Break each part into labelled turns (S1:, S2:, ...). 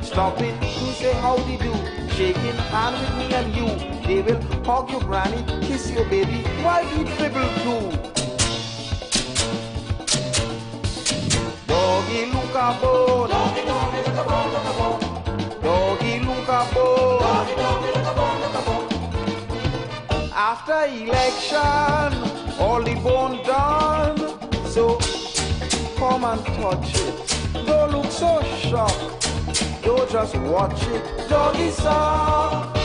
S1: stopping to say howdy do, shaking hand with me and you. They will hug your granny, kiss your baby while you dribble too. Doggy look a bone, doggy doggy look a bone, look a bone. Doggy look a bone, doggy doggy look a bone, look a bone. After election, all the bone done. So come and touch it. Don't look so shocked. Don't just watch it. Doggy song.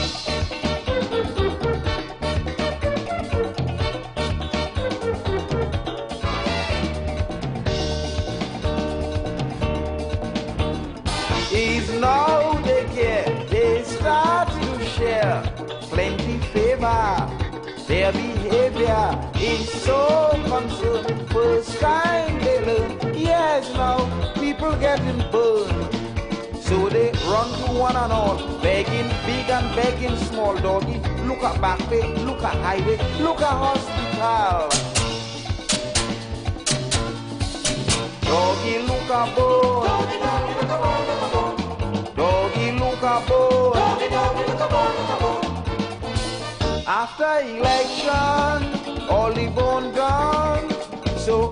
S1: Is now they care. They start to share plenty favor. Their behavior is so concerned. First time they learn. Yes, now people getting burned. So they run to one and all, begging big and begging small. Doggy, look at back way, look at highway, look at hospital. Doggy, look at bone. Doggy, doggy, look at bone, look at bone. Doggy, look at bone. Doggy, doggy, look at bone, look at bone. After election, all the bone done. So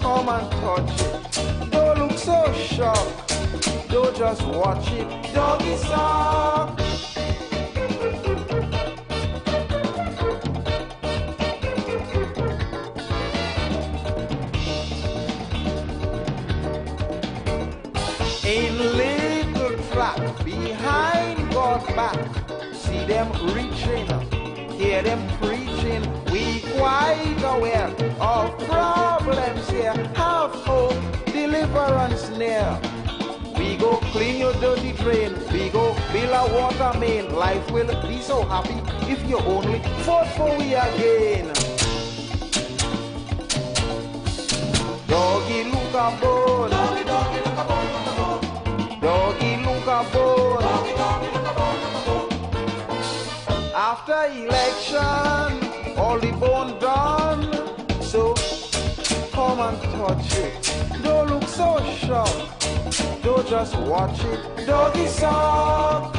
S1: come and touch it. Don't look so shocked. Don't just watch it. Doggy song. In little track behind God's back, see them reaching, hear them preaching. We quite aware of problems here. Have hope, deliverance near. We go clean your dirty drain. We go build a water main. Life will be so happy if you only vote for we again. Doggy look a bone. Doggy doggy look a bone, look a bone. Doggy look a bone. Doggy doggy look a bone, look a bone. After election, all the bone done. So come and touch it. Don't look so shocked. Don't just watch it. Doggy song.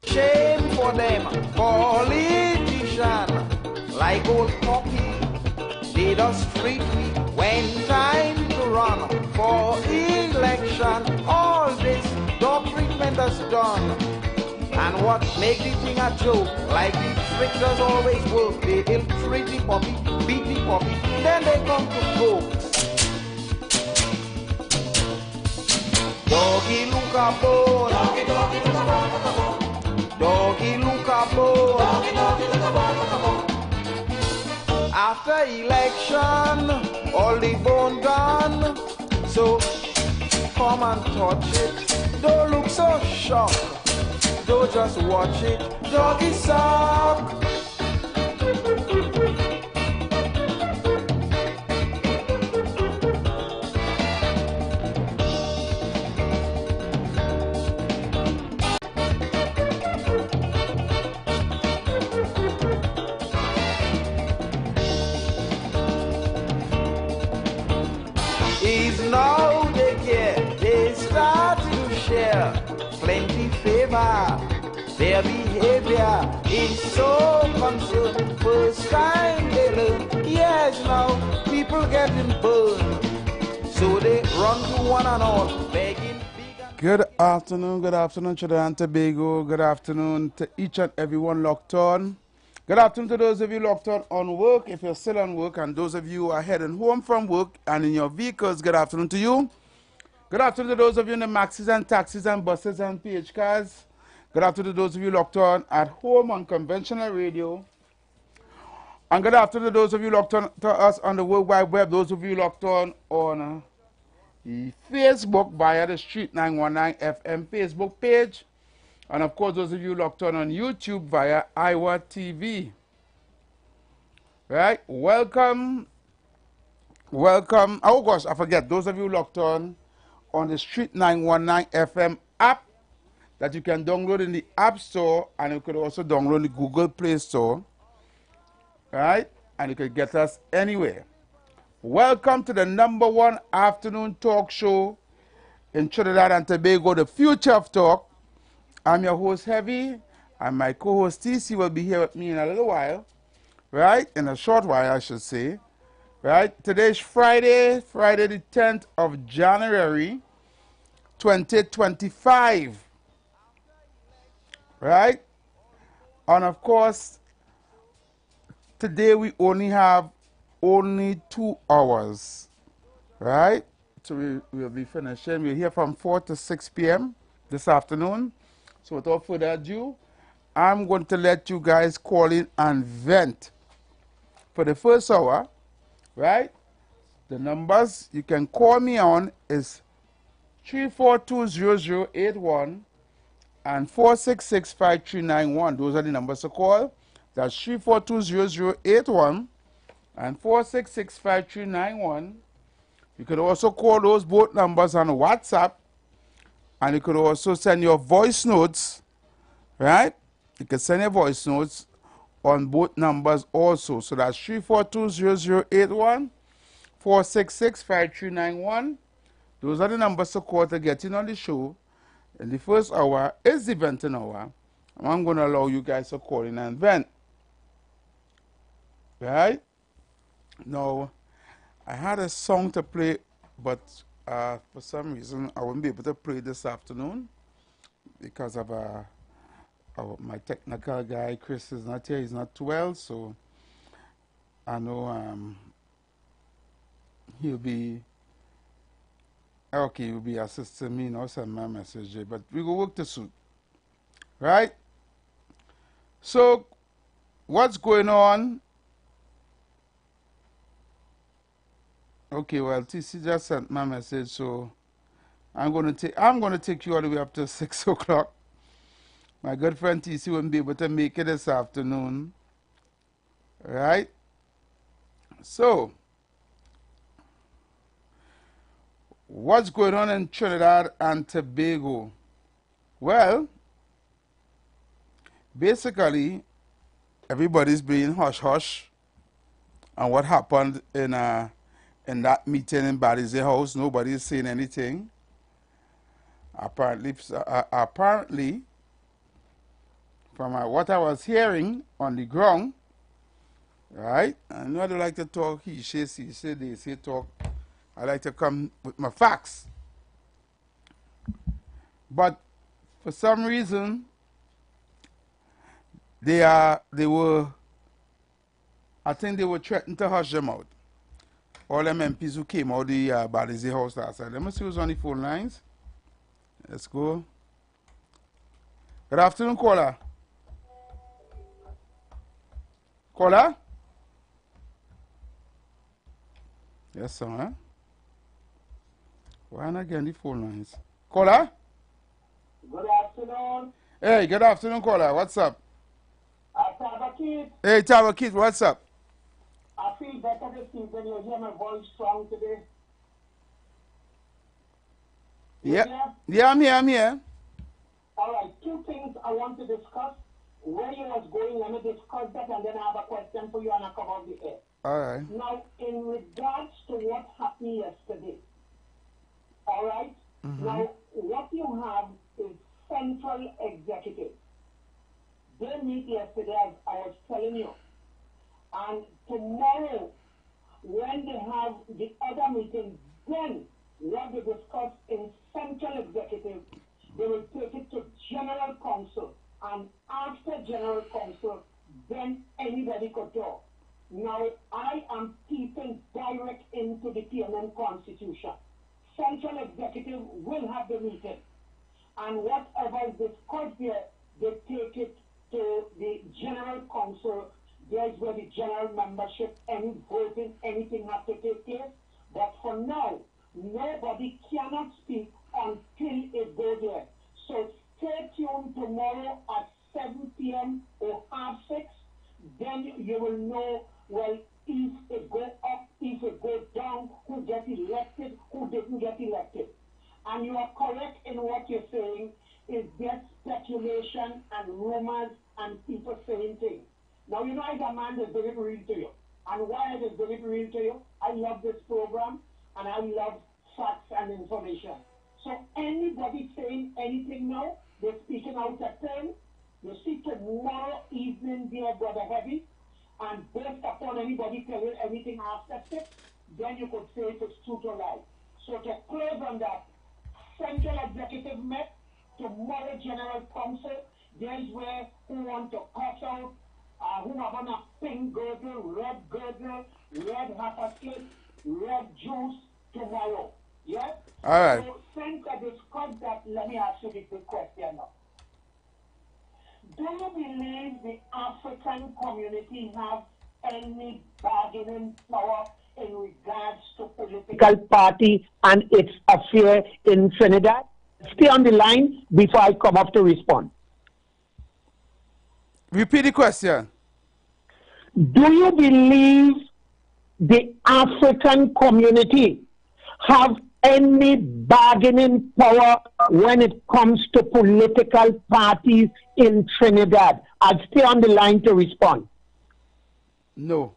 S1: Shame for them, politician, like old Poppy. They just treat me when time to run for election. All this dog treatment is done. And what make the thing a joke, like the tricksters always work. They ill-treat the puppy, beat the puppy, then they come to folks. Doggy look a bone. Doggy doggy look a bone, look a bone. Doggy look a bone. Doggy doggy look a bone, look a bone. After election, all the bone done. So come and touch it. Don't look so shocked. Don't just watch it. Doggy sock. Is now they care. They start to share plenty favor. Their behavior is so concerned. First time they learn. Yes, now people getting burned. So they run to one and all, begging.
S2: Good afternoon, Trinidad and Tobago. Good afternoon to each and everyone locked on. Good afternoon to those of you locked on work, if you're still on work, and those of you who are heading home from work and in your vehicles, good afternoon to you. Good afternoon to those of you in the maxis and taxis and buses and PH cars. Good afternoon to those of you locked on at home on conventional radio. And good afternoon to those of you locked on to us on the World Wide Web, those of you locked on the Facebook via the Street 919 FM Facebook page. And of course, those of you locked on YouTube via Iwer TV. Right? Welcome. Welcome. Oh gosh, I forget. Those of you locked on the Street 919 FM app that you can download in the App Store, and you could also download the Google Play Store. Right? And you can get us anywhere. Welcome to the #1 afternoon talk show in Trinidad and Tobago, the future of talk. I'm your host, Heavy, and my co-host, TC, will be here with me in a little while, right? In a short while, I should say, right? Today's Friday the 10th of January, 2025, right? And of course, today we only have 2 hours, right? So we'll be finishing. We're here from 4 to 6 p.m. this afternoon. So without further ado, I'm going to let you guys call in and vent for the first hour, right? The numbers you can call me on is 342-0081 and 466-5391. Those are the numbers to call. That's 342-0081 and 466-5391. You could also call those both numbers on WhatsApp, and you could also send your voice notes, right? You can send your voice notes on both numbers also. So that's 342-0081, 466-5391. Those are the numbers to call to get in on the show. And the first hour is the venting hour. And I'm going to allow you guys to call in and vent. Right? Now, I had a song to play, but for some reason I won't be able to play this afternoon because of my technical guy, Chris, is not here. He's not too well, so I know he'll be assisting me. Now send my message here, but we go work the suit, right? So what's going on? Okay, well, TC just sent my message, so I'm gonna take you all the way up to 6 o'clock. My good friend TC won't be able to make it this afternoon. Right? So, what's going on in Trinidad and Tobago? Well, basically, everybody's being hush-hush on what happened in that meeting in Balize House. Nobody is saying anything. Apparently, from what I was hearing on the ground, right? I know I don't like to talk he say, they say talk. I like to come with my facts. But for some reason, I think they were threatening to hush them out. All them MPs who came out of the Balize House last night. Let me see who's on the phone lines. Let's go. Good afternoon, caller. Caller? Yes, sir. Huh? Why not getting the phone lines? Caller?
S3: Good afternoon.
S2: Hey, good afternoon, caller. What's up?
S3: Tabakit.
S2: Hey, Tabakit, what's up?
S3: I feel better this evening. You hear my voice strong today?
S2: Yeah, I'm here.
S3: All right, 2 things I want to discuss. Where you was going, let me discuss that, and then I have a question for you, and I come on the air.
S2: All right.
S3: Now, in regards to what happened yesterday, executive. They meet yesterday, as I was telling you. And tomorrow, when they have the other meeting, then what they discuss in central executive, they will take it to general council. And after general council, then anybody could talk. Now, I am keeping direct into the PNM Constitution. Central executive will have the meeting. And whatever is discussed there, they take it to the general council. There's where the general membership, any voting, anything has to take place. But for now, nobody cannot speak until it goes there. So stay tuned tomorrow at 7 p.m. or half 6. Then you will know, well, if it goes up, if it goes down, who gets elected, who didn't get elected. And you are correct in what you're saying, is just speculation and rumors and people saying things. Now, you know, as a man that's very real to you. And why it is very real to you? I love this program, and I love facts and information. So anybody saying anything now, they're speaking out of turn. You see tomorrow evening, dear Brother Heavy, and based upon anybody telling anything after 6, then you could say if it's true to lie. So to close on that, Central Executive met, tomorrow General Council, there's where who want to cut out, who are going to pink girdle, red half slip, red juice tomorrow. Yeah?
S2: All right.
S3: So since I discussed that, let me ask you the big question now. Do you believe the African community have any bargaining power in regards to political party and its affair in Trinidad? Stay on the line before I come up to respond.
S2: Repeat the question.
S3: Do you believe the African community have any bargaining power when it comes to political parties in Trinidad? I'll stay on the line to respond.
S2: No.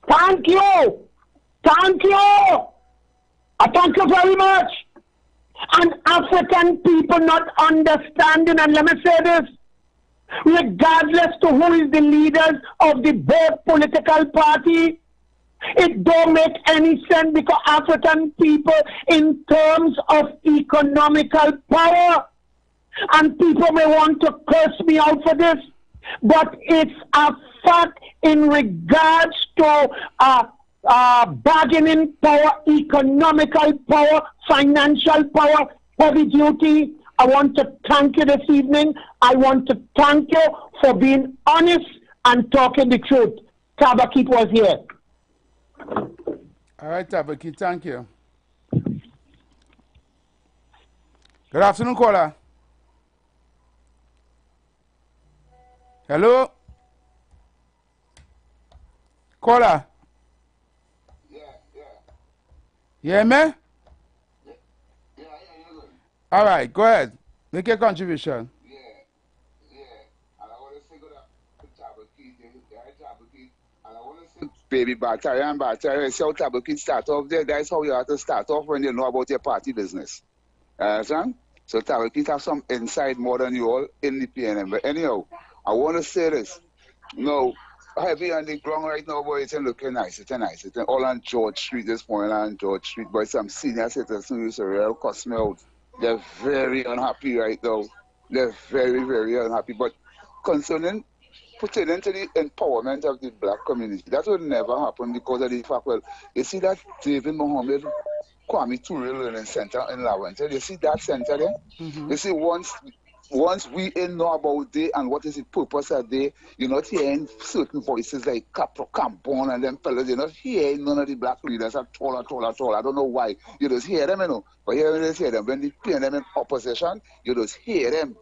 S3: Thank you. Thank you. I thank you very much. And African people not understanding, and let me say this, regardless to who is the leaders of the both political party, it don't make any sense because African people in terms of economical power, and people may want to curse me out for this, but it's a fact in regards to bargaining power, economical power, financial power, heavy duty. I want to thank you this evening. I want to thank you for being honest and talking the truth. Tabakit was here.
S2: All right, Tabakit, thank you. Good afternoon, caller. Hello? Caller? Yeah, man? All right, go ahead. Make your contribution.
S4: And I want to say good afternoon to Tabakit. And I want to say, baby, Bacteria, see how Tabakit start off there. That's how you have to start off when you know about your party business. Understand? So Tabakit have some insight more than you all in the PNM. But anyhow, I want to say this. No, heavy on the ground right now, boy, it's looking nice. It's nice. It's all on George Street this morning, on George Street. But some senior citizens who used to real cuss me out. They're very unhappy right now. They're very, very unhappy. But concerning putting into the empowerment of the black community, that will never happen because of the fact, well, you see that David Mohammed Kwame Touré Learning Center in Lawrence, you see that center there? You see, once we know about it and what is the purpose of it, you're not hearing certain voices like Campon and them fellas, you're not hearing none of the black leaders at all. I don't know why. You just hear them, you know. But here you just hear them. When they pin them in opposition, you just hear them.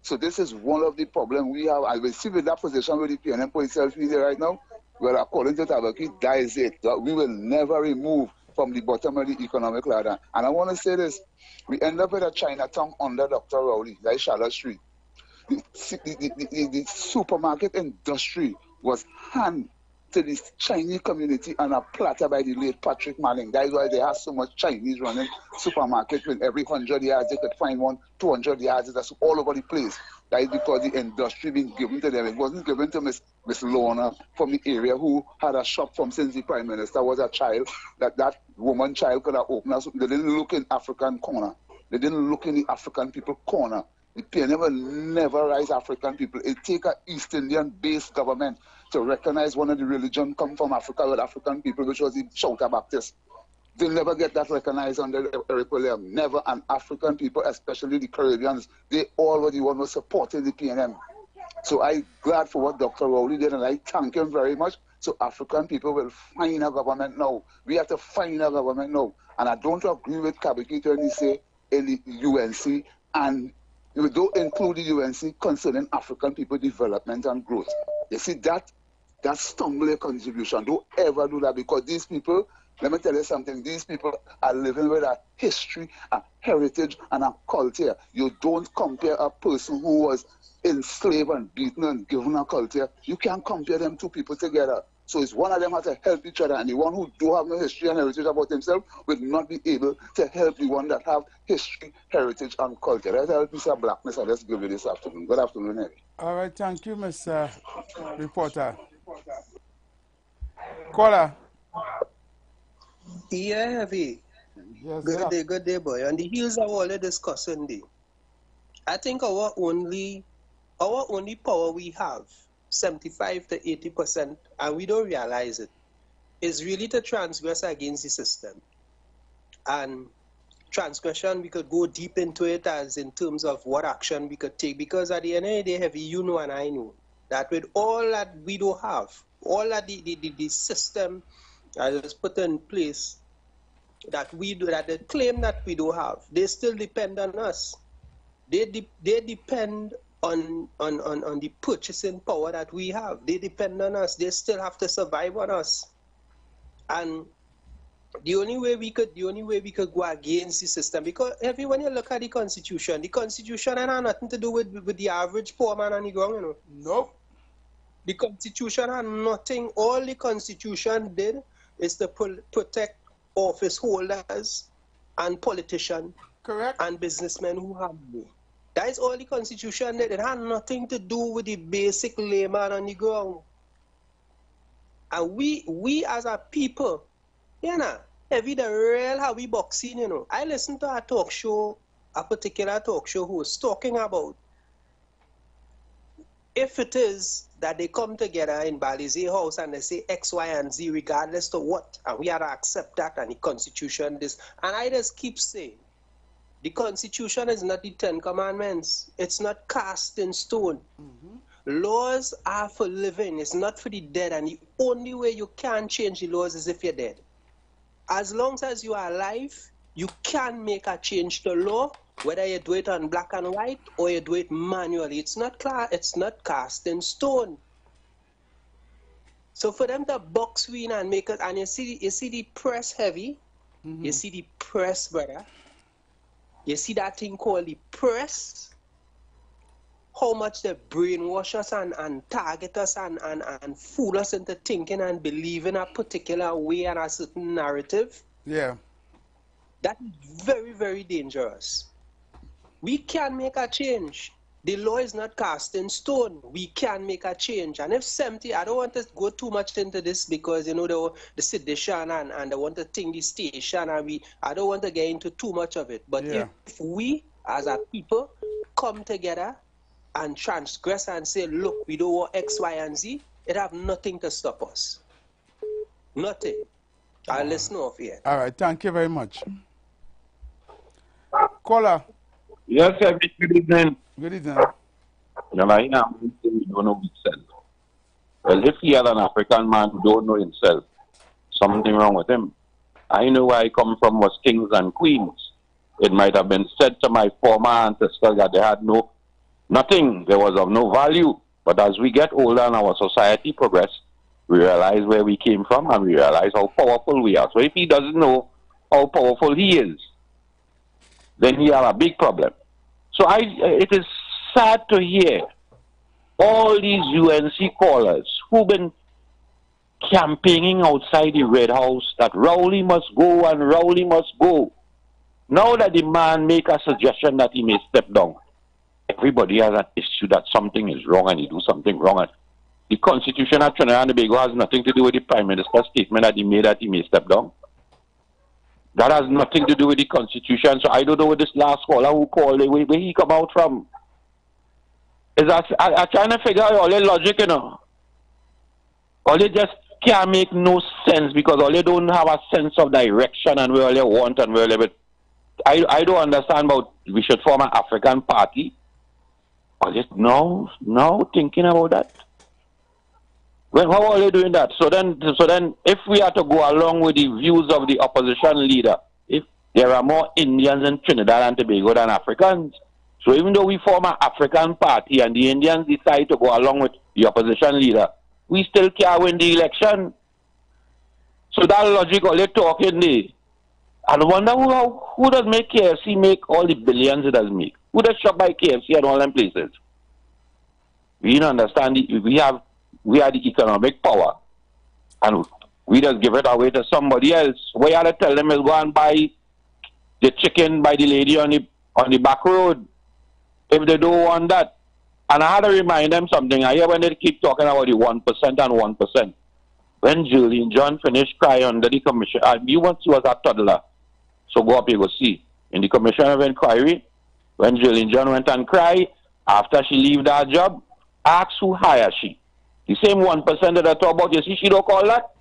S4: So this is one of the problems we have. I will see with that position with the PNM for itself right now. Well, according to Tabakit, that is it. We will never remove from the bottom of the economic ladder. And I want to say this. We end up with a Chinatown under Dr. Rowley, like Charlotte Street. The supermarket industry was hand to the Chinese community on a platter by the late Patrick Manning. That is why they have so much Chinese running supermarket. When every 100 yards they could find one, 200 yards, that's all over the place. That is because the industry being given to them. It wasn't given to Miss Lorna from the area who had a shop from since the Prime Minister was a child. That woman child could have opened up. They didn't look in African corner. They didn't look in the African people corner. The PNM will never rise African people. It take an East Indian-based government to recognize one of the religions come from Africa with African people, which was the Shouta Baptist. They'll never get that recognized under Eric William. Never. And African people, especially the Caribbeans, they all were the one who supported the PNM. So I'm glad for what Dr. Rowley did, and I thank him very much. So African people will find a government now. We have to find a government now. And I don't agree with Kabiki when he say in the UNC, and you don't include the UNC concerning African people development and growth. You see, that's stumbling contribution. Don't ever do that, because these people, let me tell you something, these people are living with a history, a heritage, and a culture. You don't compare a person who was enslaved and beaten and given a culture. You can't compare them two people together. So it's one of them has to help each other, and the one who do have no history and heritage about himself will not be able to help the one that have history, heritage, and culture. That's how Mr. Blackness I just give you this afternoon. Good afternoon, Harry.
S2: All right, thank you, Mr. Reporter. Caller.
S5: Yeah, heavy.
S2: Yes,
S5: Good day, boy. On the heels of all the discussion, I think our only power we have, 75 to 80%, and we don't realize it, is really to transgress against the system. And transgression, we could go deep into it as in terms of what action we could take, because at the end of the day, heavy, you know and I know, that with all that we don't have, all that the system that is put in place, that they claim that we don't have, they still depend on us. They depend on the purchasing power that we have. They depend on us. They still have to survive on us. And the only way we could go against the system, because when you look at the Constitution had nothing to do with the average poor man on the ground, you know.
S2: Nope.
S5: The Constitution had nothing. All the Constitution did is to protect office holders and politicians.
S2: Correct.
S5: And businessmen who have money. That is all the Constitution did. It had nothing to do with the basic layman on the ground. And we as a people, you know, every the real how we boxing, you know. I listened to a talk show, a particular talk show who was talking about if it is that they come together in Balize House and they say X, Y, and Z regardless to what, and we have to accept that, and the Constitution this, and I just keep saying, the Constitution is not the 10 Commandments. It's not cast in stone. Laws are for living. It's not for the dead. And the only way you can change the laws is if you're dead. As long as you are alive, you can make a change to law, whether you do it on black and white or you do it manually. It's not cast in stone. So for them to box we in and make it, and you see the press heavy, you see the press, brother. You see that thing called the press? How much they brainwash us and target us and fool us into thinking and believing a particular way and a certain narrative.
S2: Yeah.
S5: That is very, very dangerous. We can make a change. The law is not cast in stone. We can make a change. And if 70, I don't want to go too much into this because, you know, the sedition and they want to think the station, and I don't want to get into too much of it. But if we, as a people, come together and transgress and say, look, we don't want X, Y, and Z, it have nothing to stop us. Nothing. I'll listen off here.
S2: All right, thank you very much. Caller.
S6: Yes, sir. Good evening.
S2: Good evening.
S6: You don't know himself. Well, if he had an African man who don't know himself, something wrong with him. I know where I come from was kings and queens. It might have been said to my former ancestors that they had nothing. There was of no value. But as we get older and our society progress, we realize where we came from and we realize how powerful we are. So if he doesn't know how powerful he is, then he have a big problem. So it is sad to hear all these UNC callers who've been campaigning outside the Red House that Rowley must go and Rowley must go. Now that the man make a suggestion that he may step down, everybody has an issue that something is wrong and he do something wrong. And the Constitution of Trinidad and Tobago has nothing to do with the Prime Minister's statement that he made that he may step down. That has nothing to do with the Constitution. So I don't know what this last caller who called, where he come out from. Is that I'm trying to figure out all the logic, you know. All they just can't make no sense because all they don't have a sense of direction and where all they want and where they. I don't understand about we should form an African party. Or just no thinking about that. Well, how are they doing that? So then, if we are to go along with the views of the opposition leader, if there are more Indians in Trinidad and Tobago than Africans, so even though we form an African party and the Indians decide to go along with the opposition leader, we still can't win the election. So that logic, all they talking there. I wonder who does make KFC make all the billions it does make? Who does shop by KFC and all them places? We don't understand. We are the economic power, and we just give it away to somebody else. What you have to tell them is go and buy the chicken by the lady on the back road if they don't want that. And I had to remind them something. I hear when they keep talking about the 1% and 1%. When Julian John finished crying under the commission, you once was a toddler. So go up, you go see. In the Commission of Inquiry, when Julian John went and cried, after she leave that job, ask who hired she. The same 1% that I talk about, you see, she don't call that?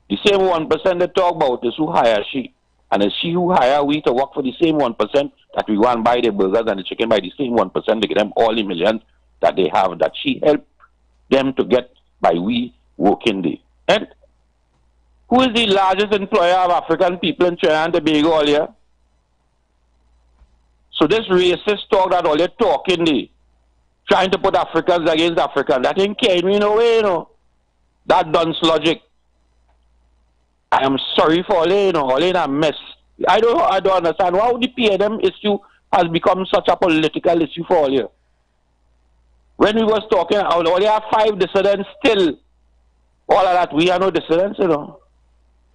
S6: The same 1% they talk about is who hired she. And it's she who hired we to work for the same 1% that we want buy the burgers and the chicken by the same 1% to get them all the millions that they have, that she helped them to get by we working there. And who is the largest employer of African people in Trinidad and Tobago all year? So this racist talk that all they're talking there, trying to put Africans against Africans, that ain't carrying me no way, you know. That dunce logic. I am sorry for all they, you know, all in a mess. I don't understand why the PNM issue has become such a political issue for all you. When we was talking, all they have 5 dissidents still. All of that, we are no dissidents, you know.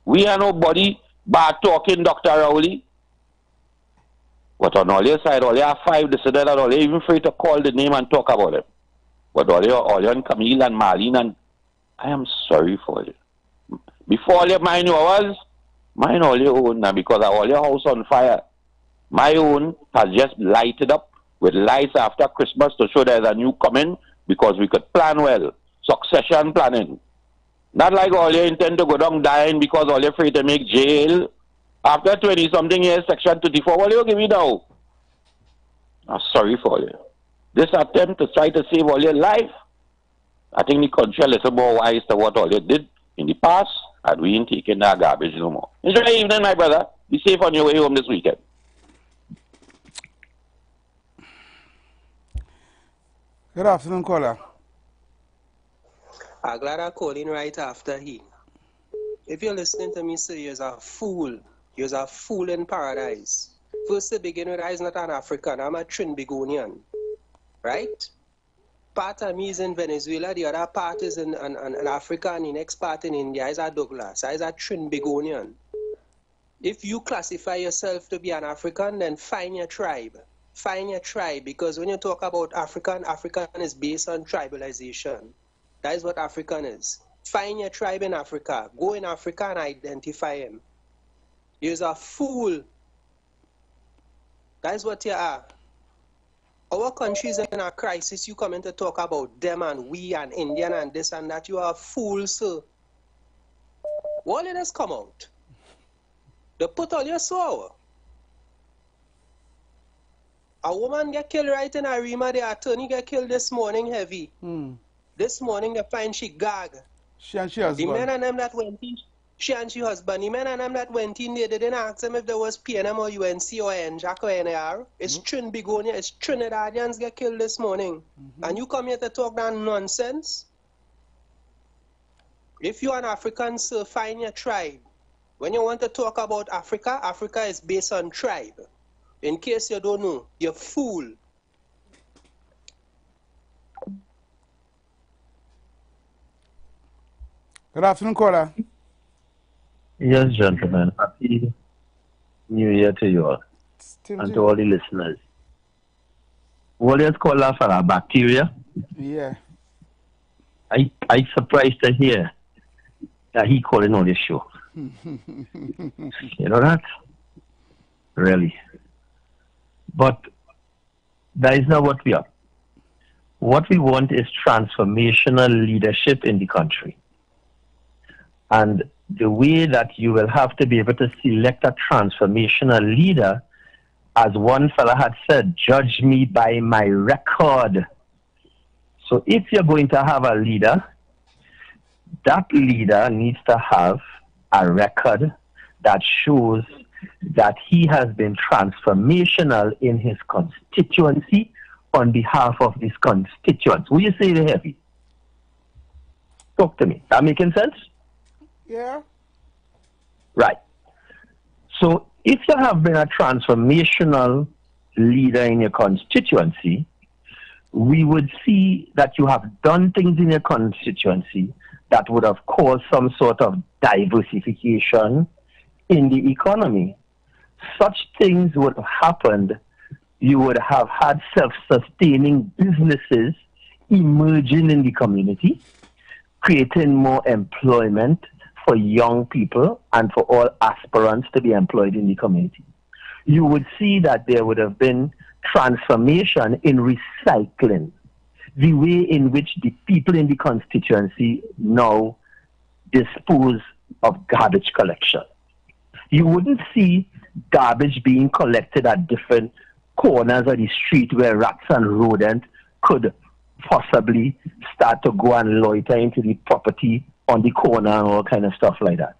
S6: We are nobody bad talking Dr. Rowley. But on all your side, all you have 5 dissidents and all you even free to call the name and talk about it. But all you and Camille and Marlene and I am sorry for it. Before all your mine yours, mine all your own now because all your house on fire. My own has just lighted up with lights after Christmas to show there's a new coming because we could plan well. Succession planning. Not like all you intend to go down dying because all you're afraid to make jail. After 20-something years, Section 24, what do you give me now? I'm sorry for you. This attempt to try to save all your life, I think the country a little more wise to what all you did in the past, and we ain't taking that garbage no more. Enjoy the evening, my brother. Be safe on your way home this weekend.
S2: Good afternoon, caller.
S5: I'm glad I called in right after he. If you're listening to me, sir, you're a fool. You're a fool in paradise. First to begin with, I'm not an African. I'm a Trinbagonian. Right? Part of me is in Venezuela. The other part is in Africa. And the next part in India is a Douglas. I'm a Trinbagonian. If you classify yourself to be an African, then find your tribe. Find your tribe. Because when you talk about African is based on tribalization. That is what African is. Find your tribe in Africa. Go in Africa and identify him. You're a fool. That is what you are. Our country is in a crisis. You come in to talk about them and we and Indian and this and that. You are a fool, sir. What let us come out? They put all your sour. A woman get killed right in Arima. The attorney get killed this morning heavy. This morning they find she gag.
S2: She and she husband.
S5: The men and them that went in, she and she husband. The men and them that went in, they didn't ask them if there was PNM or UNC or NJAC or NAR. It's Trinbagonia, it's Trinidadians get killed this morning. And you come here to talk that nonsense? If you're an African, sir, find your tribe. When you want to talk about Africa, Africa is based on tribe. In case you don't know, you're fool.
S2: Good afternoon, caller.
S7: Yes, gentlemen. Happy New Year to you all
S2: Tim
S7: and
S2: G.
S7: to all the listeners. What is called that for a bacteria?
S2: Yeah.
S7: I surprised to hear that he calling on this show. You know that? Really. But that is not what we are. What we want is transformational leadership in the country. And the way that you will have to be able to select a transformational leader, as one fella had said, judge me by my record. So if you're going to have a leader, that leader needs to have a record that shows that he has been transformational in his constituency on behalf of his constituents. Will you say the heavy? Talk to me. That making sense?
S2: Yeah.
S7: Right. So if you have been a transformational leader in your constituency, we would see that you have done things in your constituency that would have caused some sort of diversification in the economy. Such things would have happened. You would have had self-sustaining businesses emerging in the community, creating more employment for young people and for all aspirants to be employed in the community. You would see that there would have been transformation in recycling, the way in which the people in the constituency now dispose of garbage collection. You wouldn't see garbage being collected at different corners of the street where rats and rodents could possibly start to go and loiter into the property on the corner and all kind of stuff like that.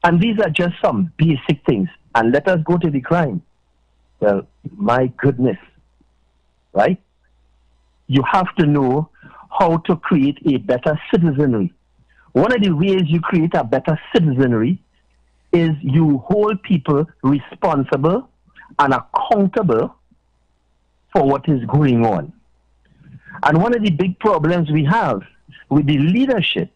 S7: And these are just some basic things. And let us go to the crime. Well, my goodness, right? You have to know how to create a better citizenry. One of the ways you create a better citizenry is you hold people responsible and accountable for what is going on. And one of the big problems we have with the leadership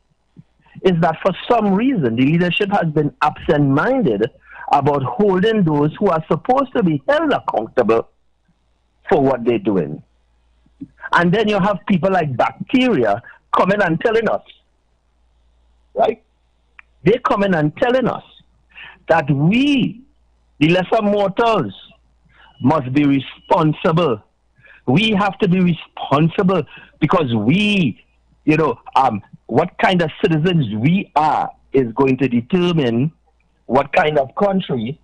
S7: is that for some reason, the leadership has been absent-minded about holding those who are supposed to be held accountable for what they're doing. And then you have people like bacteria coming and telling us, right? They come in and telling us that we, the lesser mortals, must be responsible. We have to be responsible because we, what kind of citizens we are is going to determine what kind of country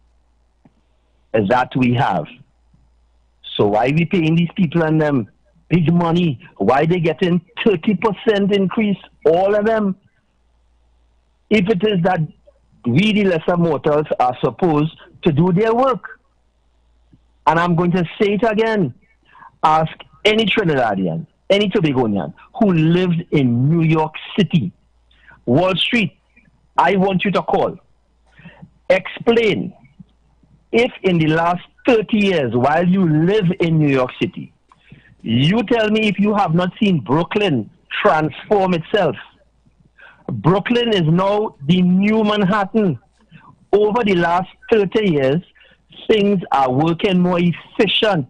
S7: is that we have. So why we paying these people and them big money? Why they getting 30% increase, all of them? If it is that we, the lesser mortals, are supposed to do their work. And I'm going to say it again. Ask any Trinidadian, any Tobagonian who lived in New York City, Wall Street. I want you to call. Explain if in the last 30 years while you live in New York City, you tell me if you have not seen Brooklyn transform itself. Brooklyn is now the new Manhattan. Over the last 30 years, things are working more efficient.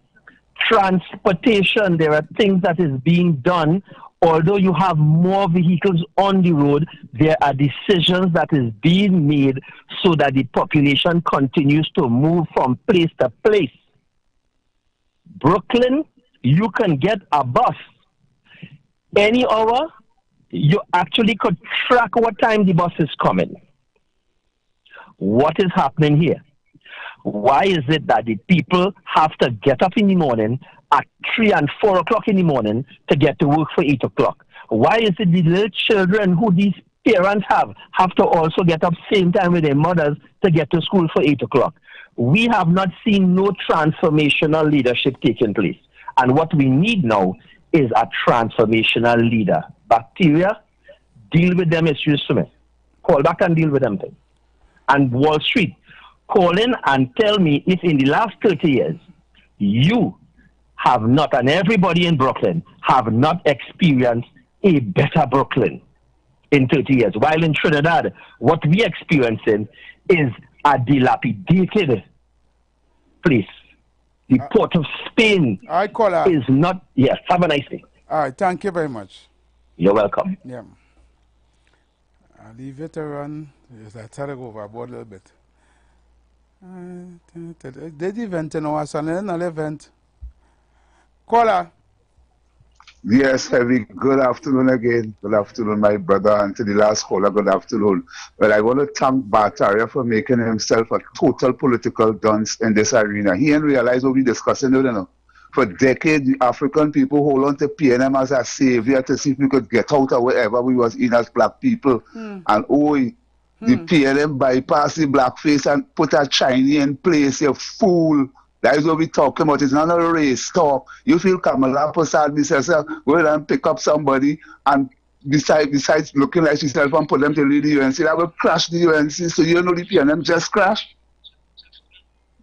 S7: Transportation, there are things that is being done. Although you have more vehicles on the road, there are decisions that is being made so that the population continues to move from place to place. Brooklyn, you can get a bus any hour. You actually could track what time the bus is coming. What is happening here? Why is it that the people have to get up in the morning at 3 and 4 o'clock in the morning to get to work for 8 o'clock? Why is it the little children who these parents have to also get up same time with their mothers to get to school for 8 o'clock? We have not seen no transformational leadership taking place. And what we need now is a transformational leader. Bacteria, deal with them issues for me. Call back and deal with them things. And Wall Street, call in and tell me if in the last 30 years you have not, and everybody in Brooklyn have not experienced a better Brooklyn. in 30 years. While in Trinidad, what we're experiencing is a dilapidated place. The Port of Spain
S2: I call her.
S7: is not. Yes, have a nice day.
S2: All right, thank you very much.
S7: You're welcome.
S2: Yeah. I'll leave it to run. Yes, I try to go overboard a little bit. Did the event in our son, another event? Caller.
S4: Yes, Heavy. Good afternoon again. Good afternoon, my brother. And to the last caller, good afternoon. Well, I want to thank Bataria for making himself a total political dunce in this arena. He didn't realize what we're discussing, you know. For decades, the African people hold on to PNM as a savior to see if we could get out of wherever we was in as black people. And the PNM bypass the blackface and put a Chinese in place, you fool. That is what we're talking about. It's not a race talk. You feel Kamala Prasad says, go ahead and pick up somebody and besides looking like yourself and put them to lead the UNC. That will crash the UNC. So you know the PNM just crashed.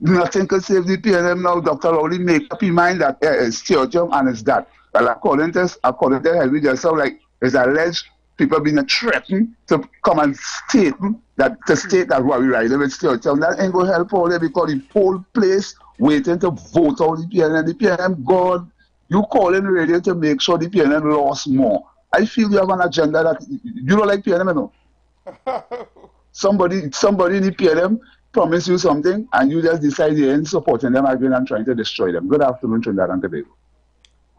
S4: Nothing can save the PNM now. Dr. Rowley make up his mind that it's Theodrum and it's that. Well, according to Henry, just sound like it's alleged people being threatened to come and state that what we write with Theodrum. That ain't going to help all there because the whole place waiting to vote out the PNM. The PNM, God, you calling the radio to make sure the PNM lost more. I feel you have an agenda that you don't like PNM, you know. Somebody in the PNM promise you something and you just decide you ain't supporting them again and trying to destroy them. Good afternoon, Trinidad and Tobago.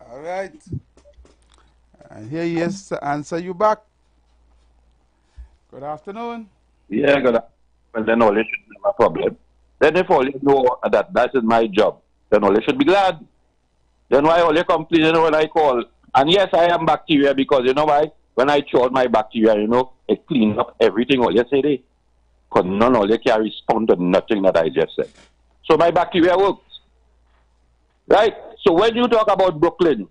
S2: All right. And here he is to answer you back. Good afternoon.
S6: Yeah, good afternoon. Well, then all it should be a problem. Then if all you know that is my job, then all you should be glad. Then why all you complain when I call? And yes, I am bacteria because you know why? When I throw out my bacteria, you know, it cleans up everything all you say there. Because none of you can respond to nothing that I just said. So my bacteria works. Right? So when you talk about Brooklyn,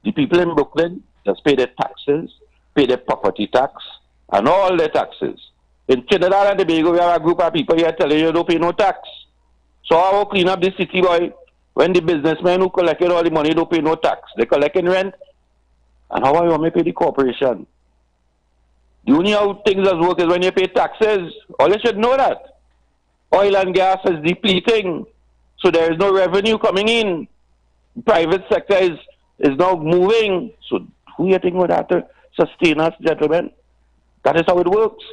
S6: the people in Brooklyn just pay their taxes, pay their property tax, and all their taxes. In Trinidad and Tobago, we have a group of people here telling you don't pay no tax. So I will clean up the city, boy, when the businessmen who collected all the money don't pay no tax. They collecting rent. And how are you going to pay the corporation? The only how things does work is when you pay taxes. All you should know that. Oil and gas is depleting. So there is no revenue coming in. Private sector is now moving. So who you think would have to sustain us, gentlemen? That is how it works.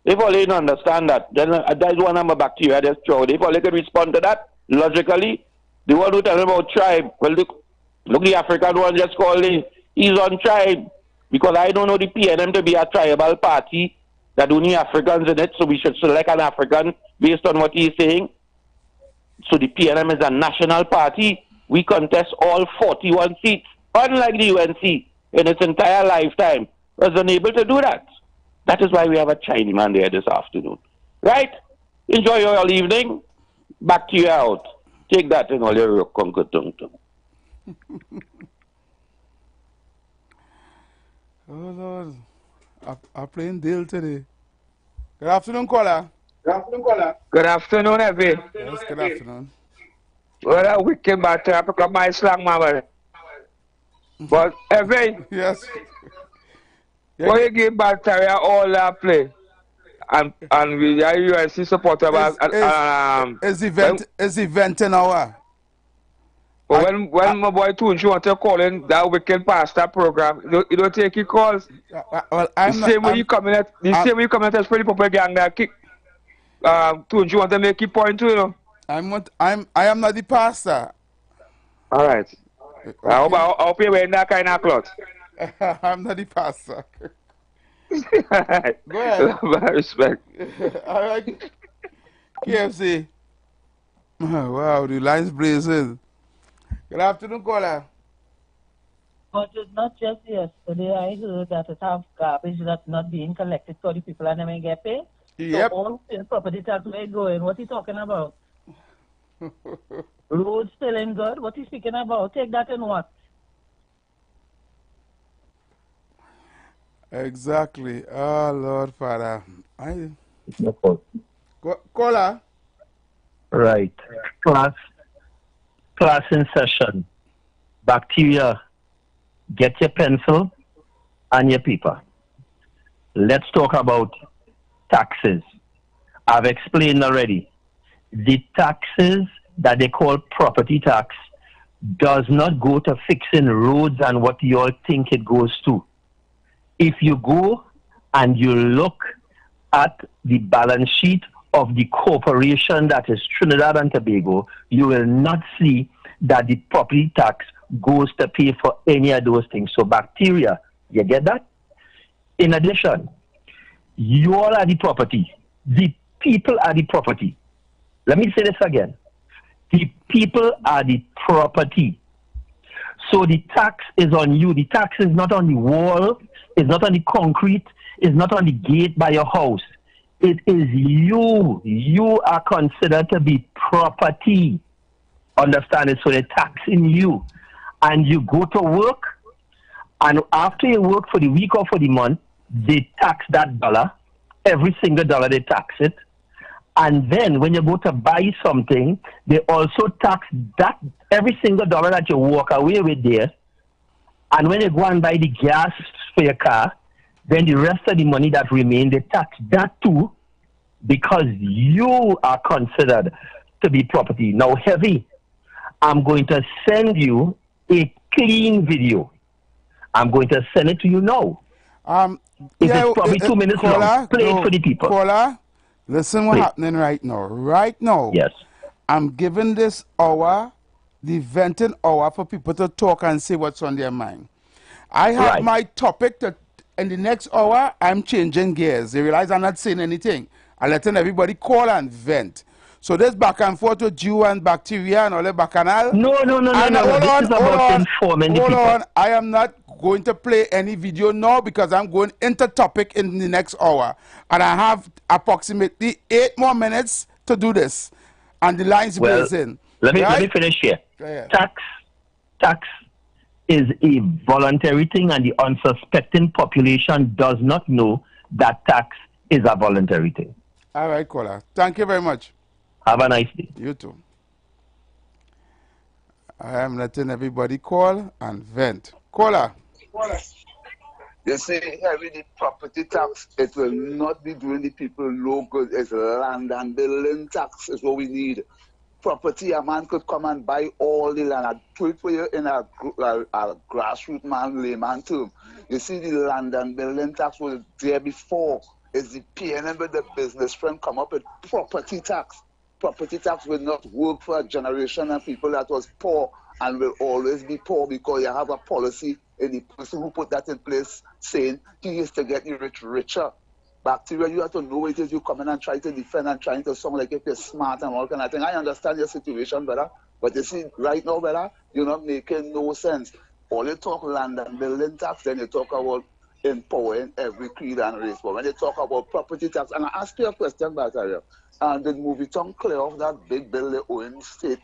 S6: If all you don't understand that, then that is one of my bacteria that's true. If all you can respond to that, logically, the one who tell me about tribe, well, look the African one just called him, he's on tribe. Because I don't know the PNM to be a tribal party that only Africans in it, so we should select an African based on what he's saying. So the PNM is a national party. We contest all 41 seats, unlike the UNC in its entire lifetime, was unable to do that. That is why we have a Chinese man there this afternoon. Right? Enjoy your evening. Back to you out. Take that in all your conquer tung tung.
S2: Oh, Lord. I'm playing deal today. Good afternoon, caller.
S8: Good afternoon, Evie.
S2: Yes, good afternoon.
S8: What a wicked matter. I pick up my slang, mama. But, Evie,
S2: Yes.
S8: why you give Bacteria all that play? And we are UNC supporter.
S2: Is event in our.
S8: When my boy Tunji want to call in that wicked pastor program, you don't take your calls.
S2: Well,
S8: The same way you come in as pretty propaganda kick. Tunji want to make your point too, you know.
S2: I am not the pastor.
S8: All right.
S2: Okay.
S8: I hope you're wearing that kind of clothes.
S2: I'm not the pastor.
S8: Go
S2: ahead.
S8: My respect.
S2: All right. KFC. Wow, the line's blazing. Good afternoon, caller.
S9: But it's not just yesterday. I heard that it have garbage that's not being collected so the people are never get paid.
S2: Yep.
S9: So all property tax where going. What he talking about? Roads still ain't good. What he speaking about? Take that and what?
S2: Exactly. Oh, Lord Father. Caller.
S7: Right. Class in session. Bacteria, get your pencil and your paper. let's talk about taxes. I've explained already. The taxes that they call property tax does not go to fixing roads and what you all think it goes to. If you go and you look at the balance sheet of the corporation that is Trinidad and Tobago, you will not see that the property tax goes to pay for any of those things. So bacteria, you get that? In addition, you all are the property. The people are the property. Let me say this again. The people are the property. So the tax is on you. The tax is not on the wall, it's not on the concrete, it's not on the gate by your house. It is you. You are considered to be property. Understand it? So they tax in you. And you go to work, and after you work for the week or for the month, they tax that dollar. Every single dollar they tax it. And then when you go to buy something, they also tax that every single dollar that you walk away with there. And when you go and buy the gas for your car, then the rest of the money that remains, they tax that too, because you are considered to be property. Now, Heavy, I'm going to send you a clean video. I'm going to send it to you now. It is probably 2 minutes long. Play it for the people.
S2: Caller, listen what's happening right now. Right now,
S7: yes,
S2: I'm giving this hour, the venting hour, for people to talk and say what's on their mind. I have my topic to, in the next hour, I'm changing gears. You realize I'm not saying anything. I'm letting everybody call and vent. So this back and forth with you and bacteria and all the bacchanal.
S7: No. Hold
S2: on. I am not going to play any video now because I'm going into topic in the next hour. And I have approximately 8 more minutes to do this. And the lines blazing.
S7: Let me finish here. Tax is a voluntary thing, and the unsuspecting population does not know that tax is a voluntary thing.
S2: All right, caller. Thank you very much.
S7: Have a nice day.
S2: You too. I am letting everybody call and vent. Caller.
S4: You say having the property tax, it will not be doing the people no good. It's land and building tax is what we need. Property, a man could come and buy all the land. I put it for you in a grassroots man, layman term. You see, the land and building tax was there before. It's the PNM with the business friend come up with property tax. Property tax will not work for a generation of people that was poor and will always be poor because you have a policy in the person who put that in place saying he used to get the rich richer. Bacteria, you have to know what it is you come in and try to defend and trying to sound like if you're smart and all kind of thing. I understand your situation, brother, but you see, right now, brother, you're not making no sense. All you talk land and building tax, then you talk about empowering every creed and race. But when you talk about property tax, and I ask you a question, Bacteria, and did Movie Tongue clear off that big bill they owe in state?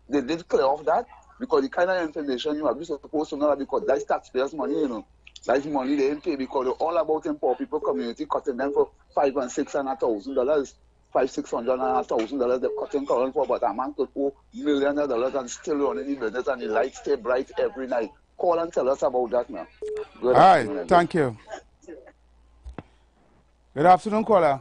S4: They did clear off that because the kind of information you have, you're supposed to know that because that's taxpayers' money, you know. That's money they didn't pay because they're all about in poor people community cutting them for $500 and $600 and $1,000, $500, $600 and $1,000. They're cutting current for, but a man could owe millions of dollars and still running the business and the lights stay bright every night. Call and tell us about that, man.
S2: All right, thank you. Good afternoon, caller.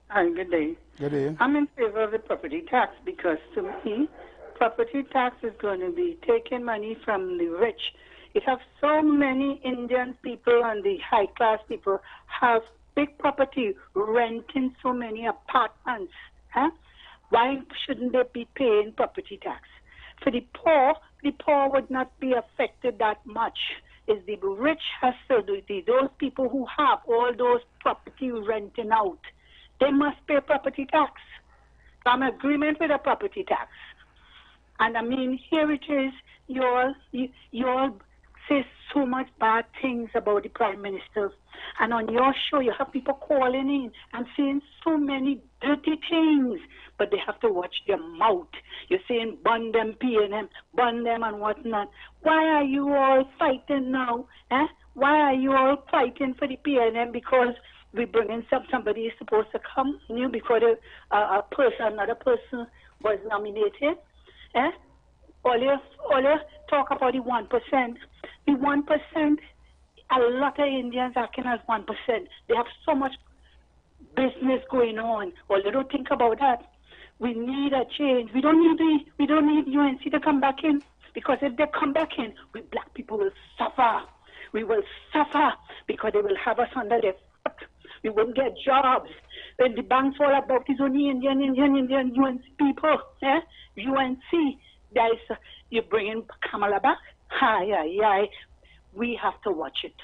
S10: Hi, good day.
S2: Good day.
S10: I'm in favor of the property tax because to me, property tax is going to be taking money from the rich. It have so many Indian people and the high-class people have big property renting so many apartments. Huh? Why shouldn't they be paying property tax? For the poor would not be affected that much. It's the rich has to do those people who have all those property renting out. They must pay property tax. So I'm in agreement with the property tax. And I mean, here it is, you all say so much bad things about the Prime Minister. And on your show, you have people calling in and saying so many dirty things, but they have to watch their mouth. You're saying burn them, PNM, burn them and whatnot. Why are you all fighting now? Eh? Why are you all fighting for the PNM? Because we bring in somebody is supposed to come, you know, because another person was nominated. Eh? All you talk about the 1%. The 1%, A lot of Indians acting as 1%. They have so much business going on. Well, they don't think about that. We need a change. We don't need UNC to come back in, because if they come back in, we black people will suffer. We will suffer because they will have us under their foot. We won't get jobs. When the banks all about is only Indian UNC people. UNC, guys, you're bringing Kamala back? Hi. We have to watch it.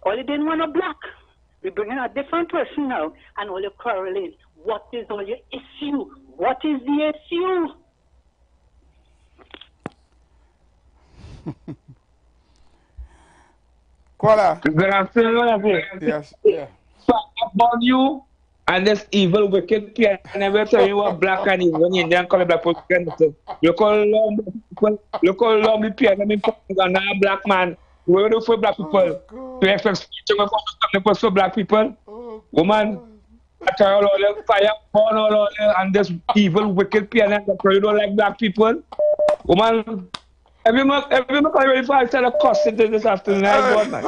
S10: All they didn't want a black. We're bringing a different person now, and all you're quarreling. What is all your issue? What is the issue?
S2: Caller.
S8: Good afternoon,
S2: Yes, yeah.
S8: About you and this evil, wicked people. I never tell you what black and evil Indian call black people. You call long the people, I mean, black man. We do for black people. To expect for black people. Woman, I tell all the fire, all and this evil, wicked people that you don't like black people. Woman, every month I really find a cost this afternoon. I got man.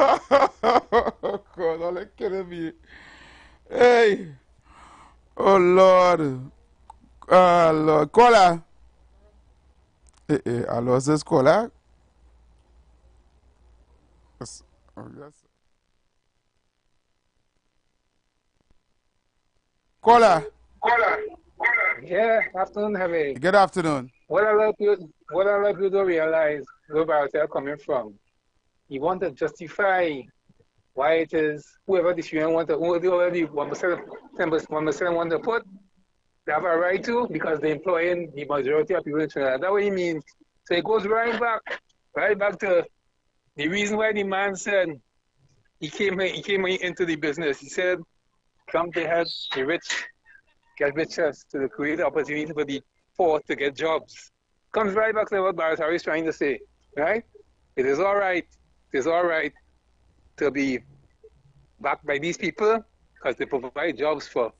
S2: God, all that kidding me. Hey. Oh, Lord. Lord. Caller. I lost this caller. Yes. Oh, yes. Caller.
S11: Yeah, afternoon, Heavy.
S2: Good afternoon.
S11: What I love you don't realize where Bartel coming from. You want to justify why it is whoever this union want to, already 1% want to put, they have a right to, because they're employing the majority of people in Trinidad. That's what he means. So it goes right back to the reason why the man said he came into the business. He said, come to help the rich get richer, to create opportunity for the poor to get jobs. Comes right back to what Barrett is trying to say, right? It is all right to be backed by these people because they provide jobs for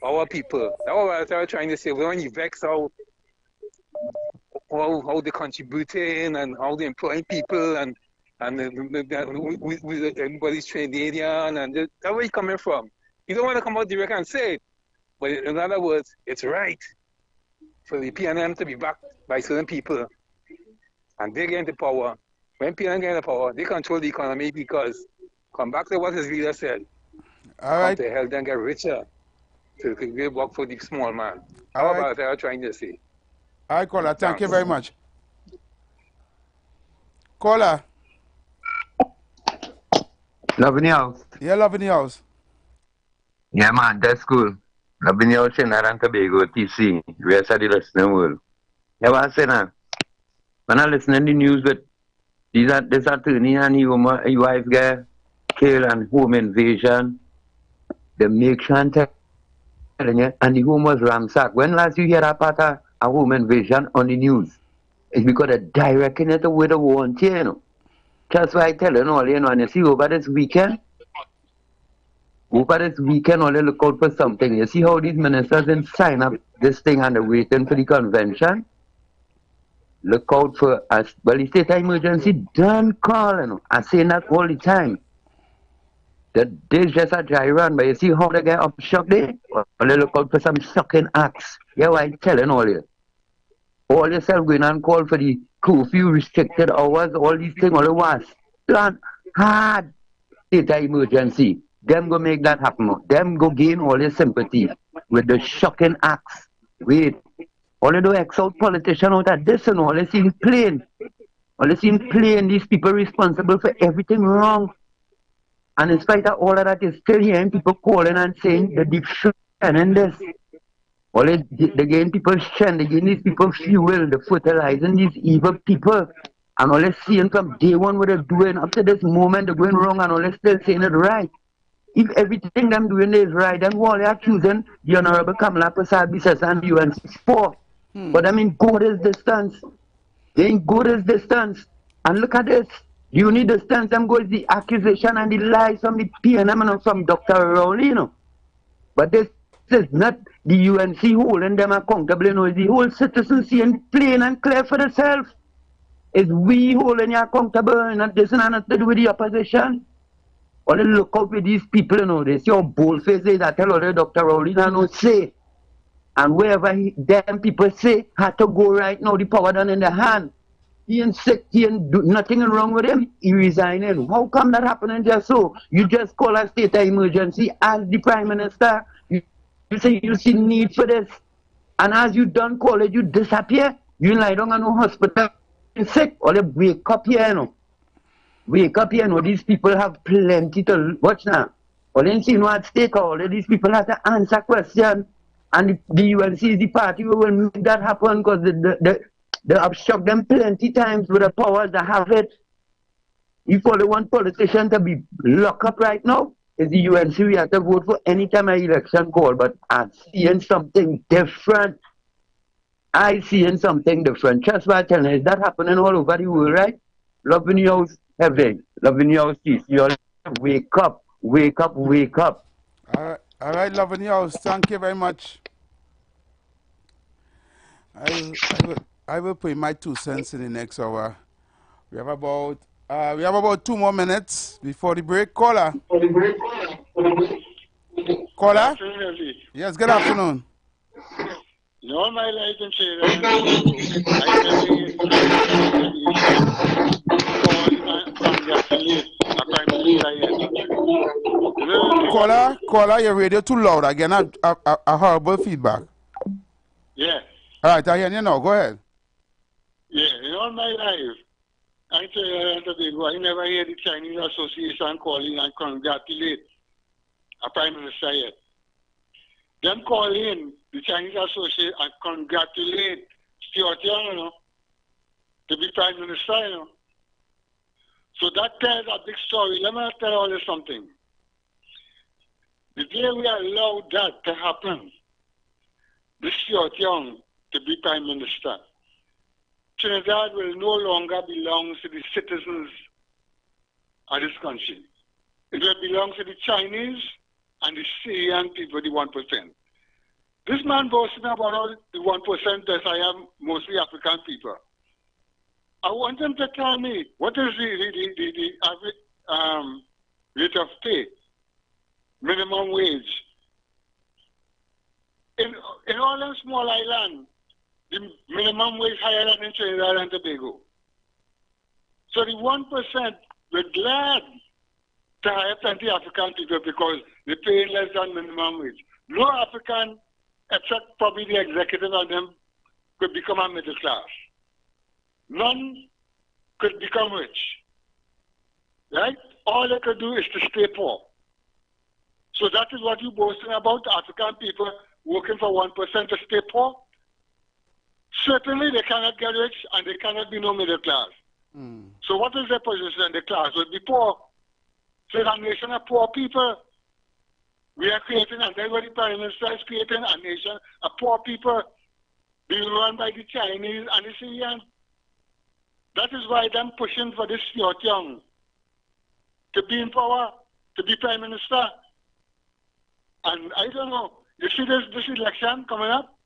S11: our people. That's what I was trying to say. When you vex how they're contributing and how they're employing people and everybody's Trinidadian, and that's where you're coming from. You don't want to come out direct and say it, but in other words, it's right for the PNM to be backed by certain people, and they get into power. When PNM get into power, they control the economy because, come back to what his leader said,
S2: all right,
S11: come to help them get richer to create work for the small man.
S2: All
S11: How
S2: right.
S11: about that? I'm trying to say.
S2: All right, caller. Thank you very much. Caller.
S12: Love in the house.
S2: Yeah, love in the house.
S12: Yeah, man, that's cool. Love in the house in Trinidad and Tobago, TC, rest of the listening world. Yeah, what I say now? When I listen to the news with this attorney and his wife guy killed and home invasion, the make sure and telling you, and the home was ransacked. When last you hear that part of a home invasion on the news? It's because they're directing it with a warrant, you know. That's why I tell you all, you know, and you see over this weekend, all they look out for something. You see how these ministers didn't sign up this thing and they're waiting for the convention? Look out for us. Well, the state of emergency done call, you know. I'm saying that all the time. That there's just a dry run, but you see how they get up shock there? Well, they look out for some shocking acts. Yeah, what I'm telling all you. All yourself going and call for the curfew, restricted hours, all these things, all the was. Plan hard state of emergency. Them go make that happen. Them go gain all your sympathy with the shocking acts. Wait. All they do X out politicians out of this and all they seem plain. All they seem plain, these people responsible for everything wrong. And in spite of all of that, you're still hearing people calling and saying the deep in this. All they gain people strength, they gain these people fuel, the fertilizing these evil people. And all they're seeing from day one what they're doing, up to this moment they're going wrong and all they're still saying it right. If everything them doing is right, then what they're accusing the Honorable Kamala Prasad Bisas and UNC for. But I mean, go this distance. They ain't go this distance. And look at this. You need distance, them goes the accusation and the lies from the PNM and from Dr. Rowley, you know. But this is not the UNC holding them accountable, you know. It's the whole citizen seeing plain and clear for themselves.
S7: Is we holding you accountable and this and nothing to do with the opposition? Or they look out with these people, you know, they see how bold faces that tell all the Dr. Rowley no say. And wherever them people say had to go right now, the power done in the hand. He ain't sick, he ain't do nothing wrong with him, he resigning. How come that happening just so? You just call a state of emergency as the Prime Minister. You say you see need for this. And as you done call it, you disappear. You lie down in no hospital, you sick, or they wake up here, you know. Wake up here, you know, these people have plenty to watch now. Or they see no at stake, all these people have to answer questions. And the UNC is the party who will make that happen because they obstruct them plenty times with the powers that have it. If only one politician to be locked up right now, is the UNC we have to vote for any time an election call. But I'm seeing something different. I seeing something different. Trust what I'm telling you, is that happening all over the world, right? Loving your house heavy, loving your house peace. You all wake up, wake up, wake up.
S2: All right, loving your house. Thank you very much. I will put my 2 cents in the next hour. We have about 2 more minutes before the break. Caller. Caller? Yes, good afternoon.
S13: In all my life in Trinidad and Tobago,
S2: Caller, your radio too loud. Again, a horrible feedback.
S13: Yeah.
S2: All right, I hear you now. Go ahead.
S13: Yeah, in all my life, I Trinidad and Tobago, I never hear the Chinese Association calling and congratulate a Prime Minister yet. Them call in the Chinese Association and congratulate Stuart Young, you know, to be Prime Minister, you know. So that tells a big story. Let me tell all you something. The day we allow that to happen, the Stuart Young to be Prime Minister, Trinidad will no longer belong to the citizens of this country. It will belong to the Chinese and the Syrian people, the 1%. This man boasting about all the 1% that I am mostly African people. I want him to tell me what is the average rate of pay, minimum wage. In all them small islands, the minimum wage higher than in Trinidad and Tobago. So the 1% we're glad to hire plenty African people because they pay less than minimum wage. No African, except probably the executive of them, could become a middle class. None could become rich. Right? All they could do is to stay poor. So that is what you're boasting about, African people working for 1% to stay poor. Certainly they cannot get rich and they cannot be no middle class. So what is their position? The class will be poor. So it's a nation of poor people. We are creating, and that's what the Prime Minister is creating, a nation of poor people being run by the Chinese and the Syrians. That is why them pushing for this Stuart Young to be in power, to be Prime Minister. And I don't know, you see this election coming up?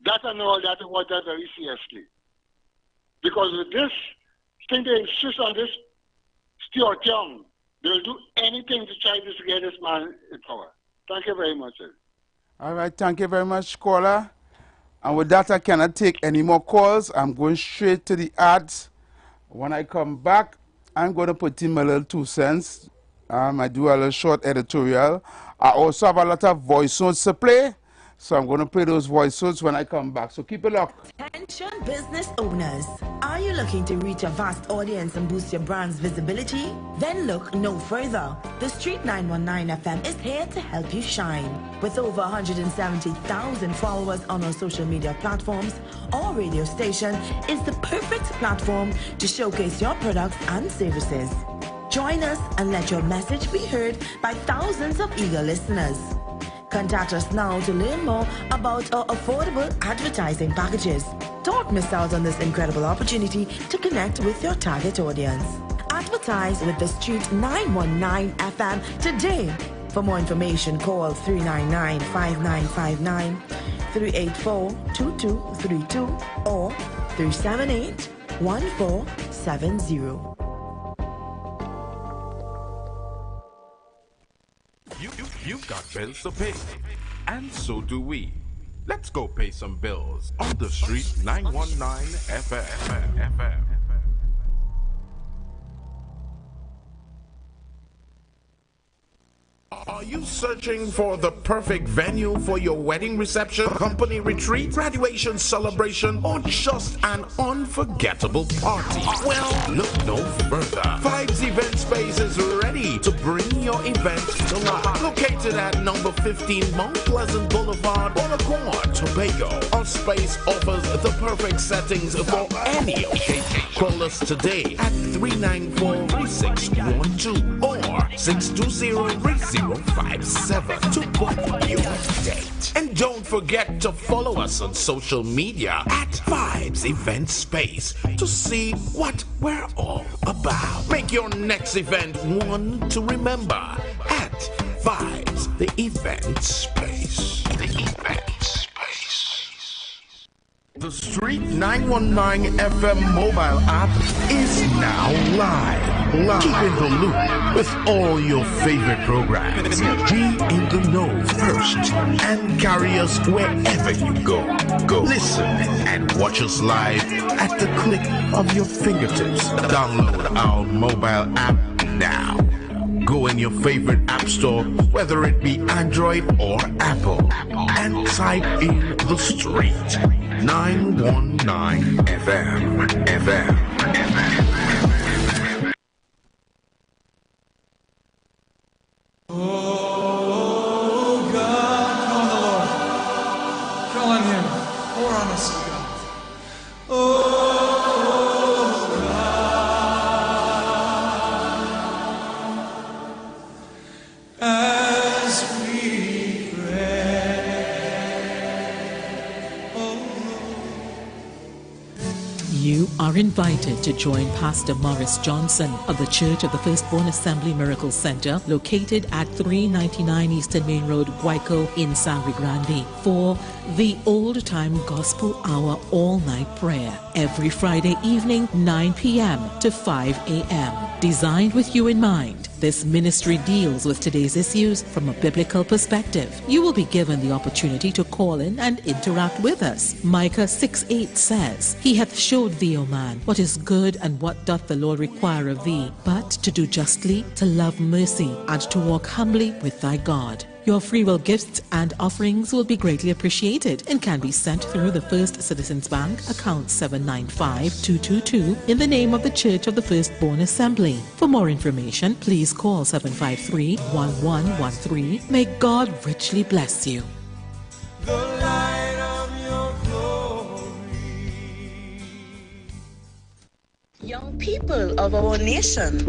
S13: That and all that, I want that very seriously. Because with this, I think they insist on this Stuart Young. They'll do anything to try to get this man in power. Thank you very much, sir.
S2: All right, thank you very much, caller. And with that, I cannot take any more calls. I'm going straight to the ads. When I come back, I'm going to put in my little 2 cents. I do a little short editorial. I also have a lot of voice notes to play. So I'm going to play those voice notes when I come back. So keep it locked.
S14: Attention business owners. Are you looking to reach a vast audience and boost your brand's visibility? Then look no further. The Street 919 FM is here to help you shine. With over 170,000 followers on our social media platforms, our radio station is the perfect platform to showcase your products and services. Join us and let your message be heard by thousands of eager listeners. Contact us now to learn more about our affordable advertising packages. Don't miss out on this incredible opportunity to connect with your target audience. Advertise with the Street 919 FM today. For more information, call 399-5959, 384-2232 or 378-1470.
S15: You've got bills to pay, and so do we. Let's go pay some bills on the street 919 FM. Are you searching for the perfect venue for your wedding reception, company retreat, graduation celebration, or just an unforgettable party? Well, look no further. Vibes Event Space is ready to bring your event to life. Located at number 15 Mount Pleasant Boulevard, Bonaccord, Tobago. Our space offers the perfect settings for any occasion. Call us today at 394-3612 or 620-3057 to book your date. And don't forget to follow us on social media at Vibes Event Space to see what we're all about. Make your next event one to remember at Vibes, the Event Space. The Event Space. The Street 919 FM mobile app is now live. Keep in the loop with all your favorite programs. Be in the know first and carry us wherever you go. Listen and watch us live at the click of your fingertips. Download our mobile app now. Go in your favorite app store, whether it be Android or Apple, and type in The Street 919 FM.
S16: Oh God, call on the Lord. Call on Him. Pour on us, God. As we pray, oh
S17: You are invited to join Pastor Morris Johnson of the Church of the Firstborn Assembly Miracle Center, located at 399 Eastern Main Road, Guayco in Sangre Grande, for the Old Time Gospel Hour all-night prayer every Friday evening, 9 p.m. to 5 a.m. Designed with you in mind, this ministry deals with today's issues from a biblical perspective. You will be given the opportunity to call in and interact with us. Micah 6:8 says, He hath showed thee, O man, what is good and what doth the Lord require of thee, but to do justly, to love mercy, and to walk humbly with thy God. Your free will gifts and offerings will be greatly appreciated and can be sent through the First Citizens Bank, account 795222, in the name of the Church of the Firstborn Assembly. For more information, please call 753-1113. May God richly bless you.
S16: the light of your glory.
S18: Young people of our nation,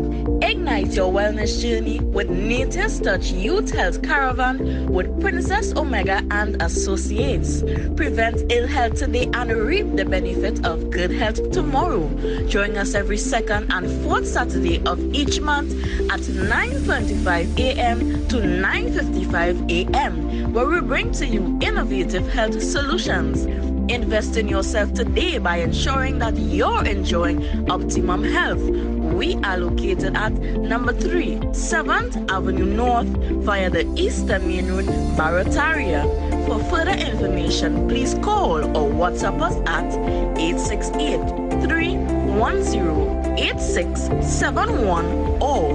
S18: ignite your wellness journey with Nature's Touch Youth Health Caravan with Princess Omega and Associates. Prevent ill health today and reap the benefit of good health tomorrow. Join us every second and fourth Saturday of each month at 9:25 a.m. to 9:55 a.m., where we bring to you innovative health solutions. Invest in yourself today by ensuring that you're enjoying optimum health. We are located at number 3, 7th Avenue North via the Eastern Main Road, Barataria. For further information, please call or WhatsApp us at 868-310-8671 or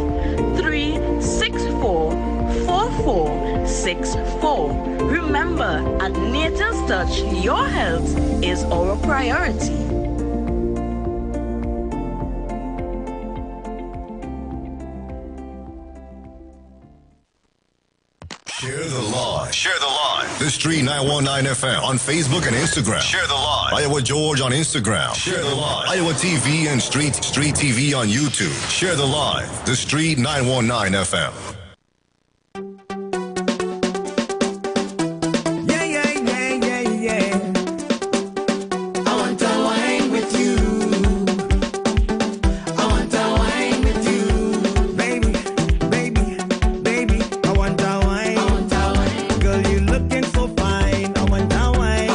S18: 364-4464. Remember, at Nature's Touch, your health is our priority.
S19: Share the live. Share the live. The Street 919 FM on Facebook and Instagram. Share the live. Iowa George on Instagram. Share the live. Iowa TV and Street TV on YouTube. Share the live. The Street 919 FM.
S20: Girl, you looking so fine. I want that wine.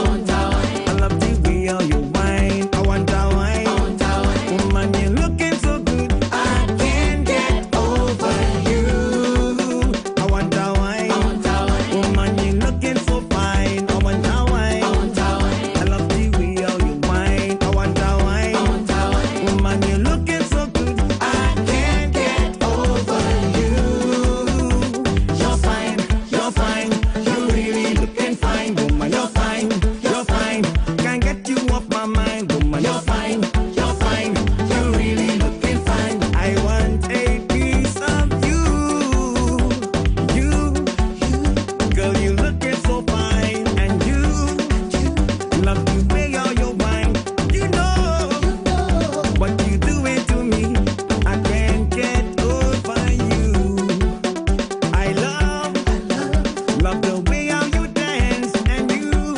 S16: mind, woman, you're fine, you're fine. You're really looking fine. I want a piece of you. Girl, you looking so fine, and you love the way how you whine. You know what you doing to me. I can't get over you. I love the way how you dance, and you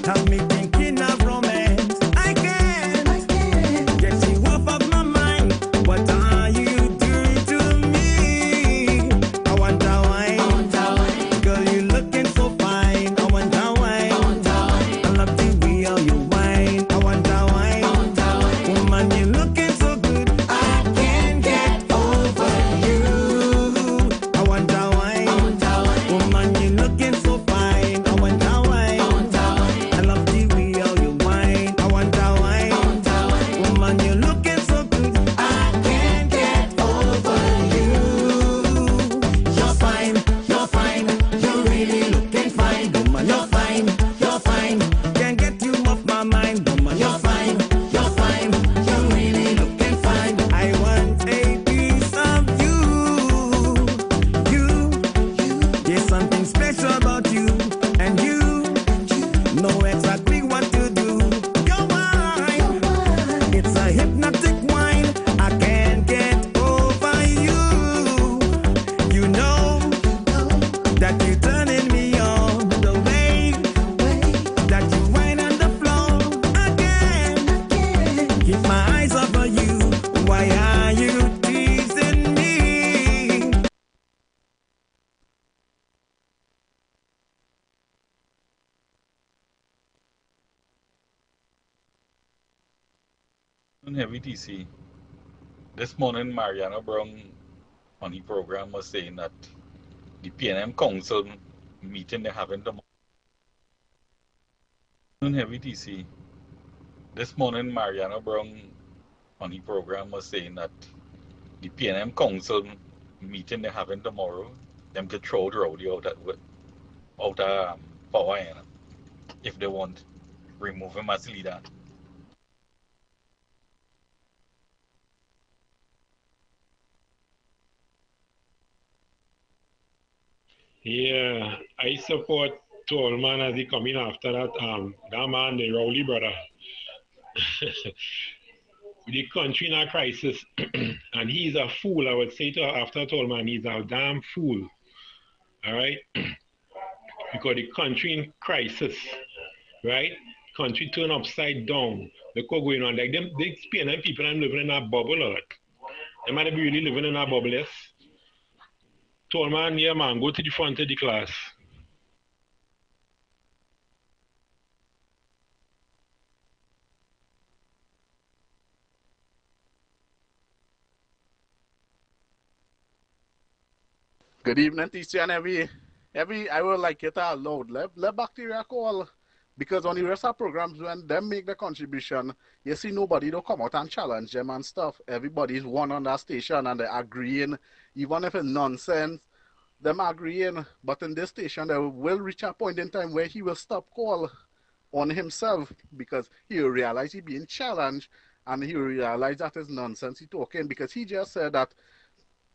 S16: have me thinking of romance. I can't get you off of my mind. What are you doing to me? I want a wine. Girl, you looking so fine. I want a wine. I love the way how you whine. I want a wine. Woman, you looking so good. I can't get over you. I want a wine. Woman, you looking so fine. I want a wine. I love the way how you whine. I want a wine. Woman, you looking so good. I can't get over you. You're fine. You're fine. You're really looking fine. Woman, you're fine. You're fine. Can't get you off my mind. Woman, you're fine. You're fine. You're really looking fine. I want a piece of you. There's something special about you, and you know exactly what to do. Your wine, it's a hypnotic wine. I can't get over you. You know that you're turning me on. The way that you whine on the floor. I can't keep my eyes off of you. Why are you teasing me?
S20: Heavy TC. This morning, Mariana Brown on the program was saying that the PNM Council meeting they're having tomorrow. Heavy TC. This morning, Mariana Brown on the program was saying that the PNM Council meeting they're having tomorrow, them to throw the rowdy out of power, if they want, remove him as leader.
S17: Yeah, I support Tolman as he come in after that. That man, the Rowley brother. The country in a crisis, and he's a fool. I would say to after Tolman, he's a damn fool. All right, because the country in crisis, right? Country turn upside down. Look what's going on. Like them, they PNM people, I'm living in a bubble. Like. They might be really living in a bubble. Yes. Tolman, yeah, man, go to the front of the class.
S2: Good evening, teacher, and I would like it out loud. Let bacteria call. Because on the rest of programs, when them make the contribution, you see nobody don't come out and challenge them and stuff. Everybody's one on that station and they're agreeing, even if it's nonsense, them agreeing. But in this station, there will reach a point in time where he will stop call on himself because he will realize he's being challenged and he will realize that is nonsense he's talking, because he just said that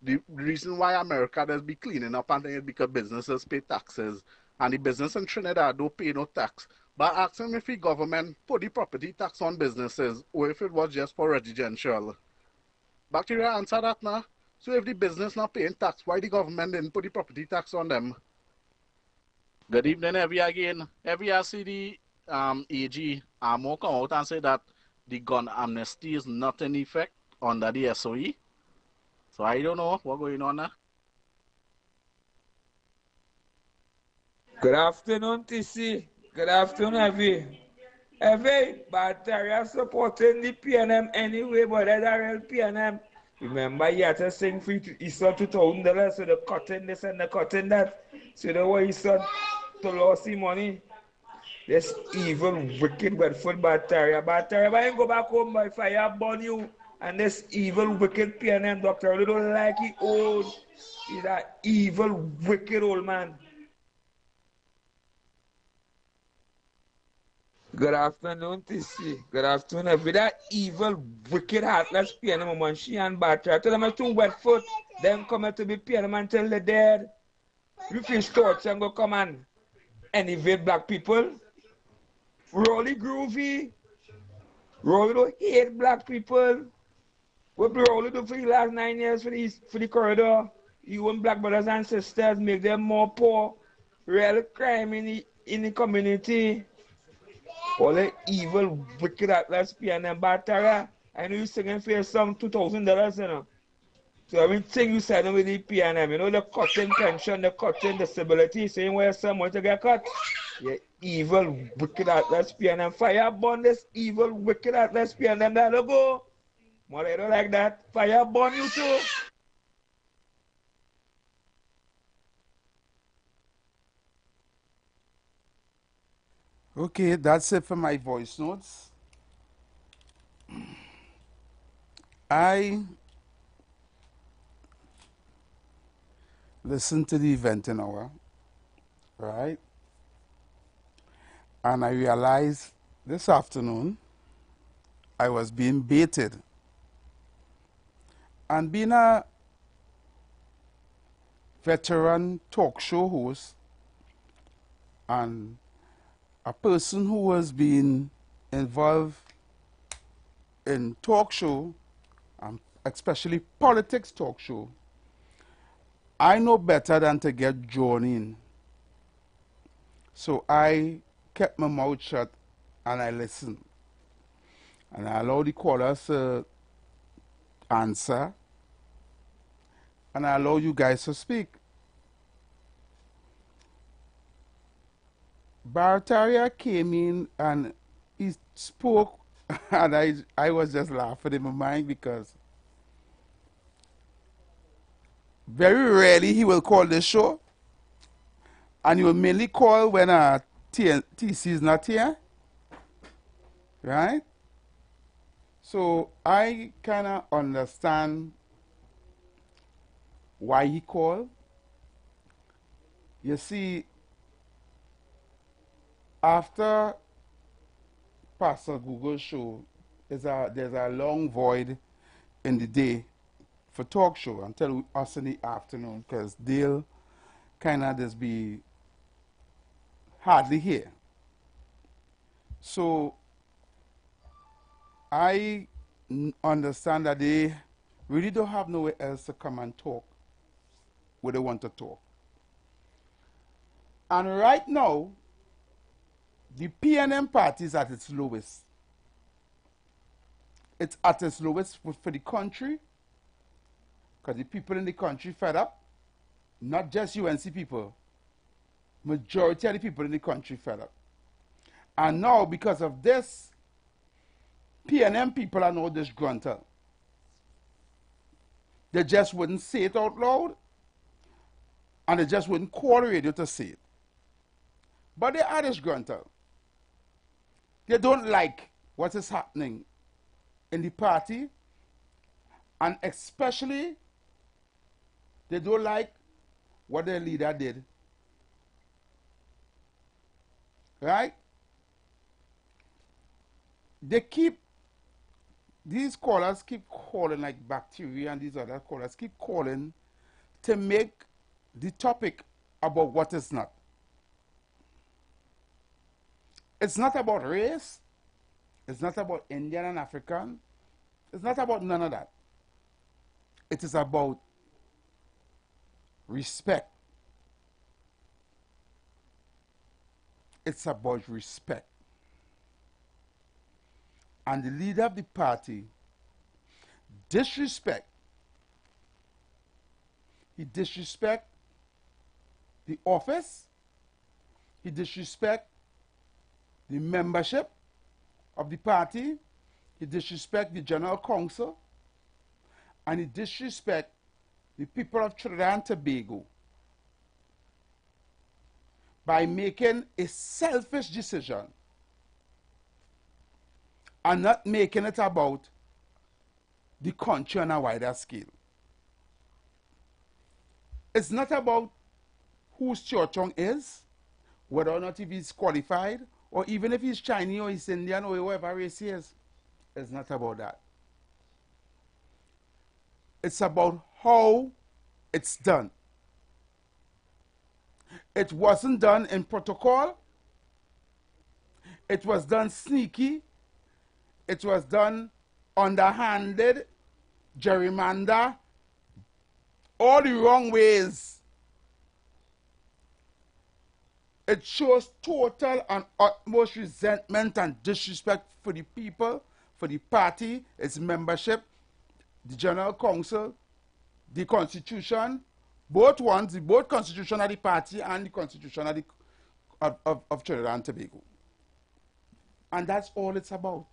S2: the reason why America does be cleaning up and things is because businesses pay taxes, and the business in Trinidad don't pay no tax. But ask him if the government put the property tax on businesses or if it was just for residential. Bacteria, answer that now. So if the business not paying tax, why the government didn't put the property tax on them? Good evening, again. I see the AG Amo come out and say that the gun amnesty is not in effect under the SOE. So I don't know what's going on now.
S8: Good afternoon, TC. Good afternoon, Evie. Evie, Bataria supporting the PNM anyway, but that's a real PNM. Remember, you had to sing for Easter $2,000, so the cutting this and the cutting that. So the way Easter to lose the money. This evil, wicked, Bedford Bataria. Bataria, I ain't go back home by fire burn you. And this evil, wicked PNM doctor, you don't like he old. He's that evil, wicked old man. Good afternoon, TC. Good afternoon. With that evil, wicked, heartless piano man, she and Batra. Tell them to wet foot. Them come to be piano man till they're dead. You feel torture and go come and invade black people. Rolly Groovy. Rolly don't hate black people. What Rolly do for the last 9 years for the corridor? You and black brothers and sisters make them more poor. Real crime in the community. All the evil, wicked, lesbian and batara. I know you singing for your song $2,000, you know. So everything you said with the PNM, you know, the cutting pension, the cutting disability, saying where someone to get cut. You evil, wicked, lesbian and fire burn this evil, wicked, lesbian and that'll go. More I don't like that. Fire burn you too.
S2: Okay, that's it for my voice notes. I listened to the event in hour, right? And I realized this afternoon I was being baited. And being a veteran talk show host and a person who has been involved in talk show, especially politics talk show, I know better than to get drawn in. So I kept my mouth shut and I listened. And I allowed the callers to answer. And I allowed you guys to speak. Barataria came in and he spoke, and I was just laughing in my mind because very rarely he will call this show, and he will mainly call when TC is not here, right? So I kind of understand why he called. You see, after Pastor Google's show, there's a long void in the day for talk show until us in the afternoon, because they'll kind of just be hardly here. So I understand that they really don't have nowhere else to come and talk where they want to talk. And right now, the PNM party is at its lowest. It's at its lowest for the country, because the people in the country fed up. Not just UNC people. Majority of the people in the country fed up. And now, because of this, PNM people are now disgruntled. They just wouldn't say it out loud, and they just wouldn't call the radio to say it. But they are disgruntled. They don't like what is happening in the party, and especially they don't like what their leader did. Right? These callers keep calling, like bacteria and these other callers keep calling to make the topic about what is not. It's not about race. It's not about Indian and African. It's not about none of that. It is about respect. It's about respect. And the leader of the party disrespect. He disrespect the office. He disrespect the membership of the party. He disrespect the general council. And he disrespect the people of Trinidad and Tobago by making a selfish decision and not making it about the country on a wider scale. It's not about who Chong is, whether or not if he's qualified, or even if he's Chinese or he's Indian or whatever race he is, it's not about that. It's about how it's done. It wasn't done in protocol. It was done sneaky. It was done underhanded, gerrymander, all the wrong ways. It shows total and utmost resentment and disrespect for the people, for the party, its membership, the General Council, the Constitution, both ones, both Constitution of the party and the Constitution of Trinidad and Tobago. And that's all it's about.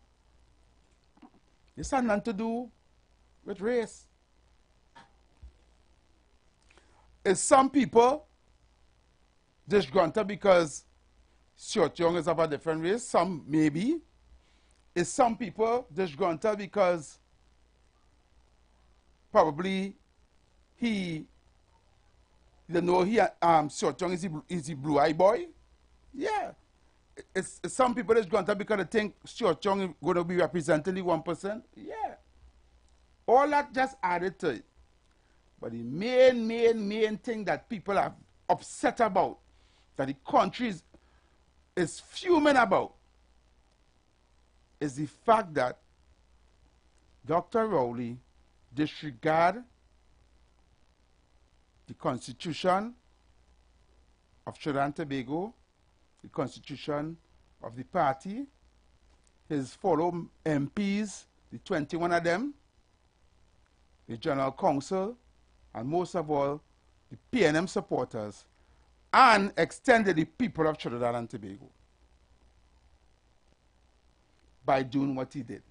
S2: It's had nothing to do with race. It's some people disgruntled because Stuart Young is of a different race. Some maybe. It's some people disgruntled because probably he, you know, Stuart Young is the blue-eye boy. Yeah. It's some people disgruntled because they think Stuart Young is going to be representing the 1%. Yeah. All that just added to it. But the main thing that people are upset about, that the country is fuming about, is the fact that Dr. Rowley disregard the Constitution of Trinidad and Tobago, the Constitution of the party, his fellow MPs, the 21 of them, the General Council, and most of all, the PNM supporters, and extended the people of Trinidad and Tobago by doing what he did.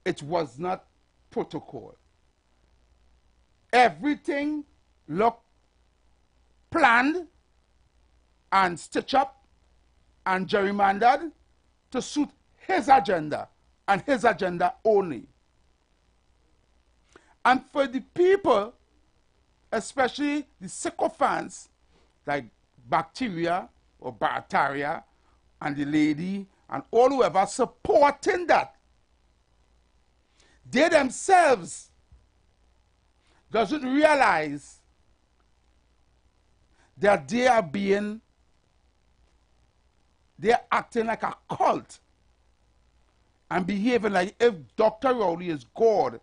S2: It was not protocol. Everything looked planned and stitched up and gerrymandered to suit his agenda and his agenda only. And for the people, especially the sycophants like Bacteria or Barataria and the lady and all whoever supporting that, they themselves doesn't realize that they're acting like a cult and behaving like if Dr. Rowley is God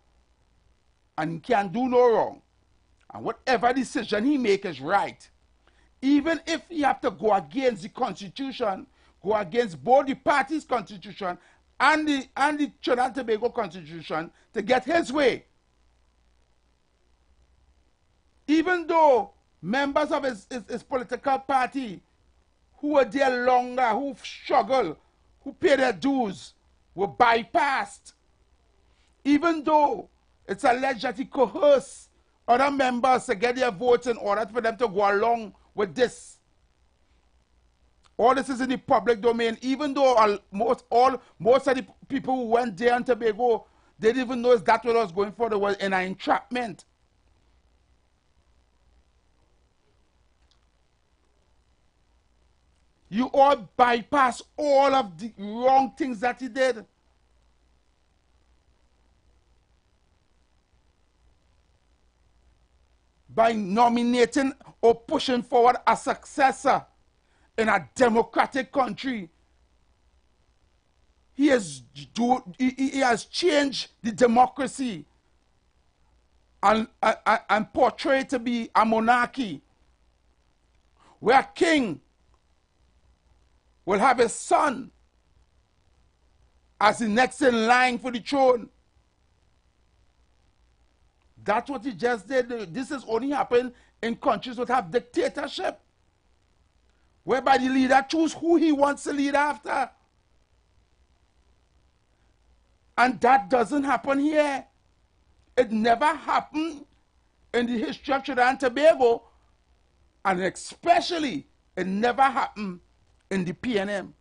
S2: and he can't do no wrong. And whatever decision he make is right. Even if he have to go against the Constitution, go against both the party's Constitution and the Trinidad and Tobago Constitution to get his way. Even though members of his political party who were there longer, who struggled, who paid their dues, were bypassed. Even though it's alleged that he coerced other members to get their votes in order for them to go along with this. All this is in the public domain, even though most of the people who went there in Tobago, they didn't even know that's what I was going for. They were in an entrapment. You all bypass all of the wrong things that he did. By nominating or pushing forward a successor in a democratic country. He has changed the democracy and portrayed to be a monarchy where a king will have his son as the next in line for the throne. That's what he just did. This has only happened in countries that have dictatorship, whereby the leader chooses who he wants to lead after. And that doesn't happen here. It never happened in the history of Trinidad and Tobago, and especially it never happened in the PNM.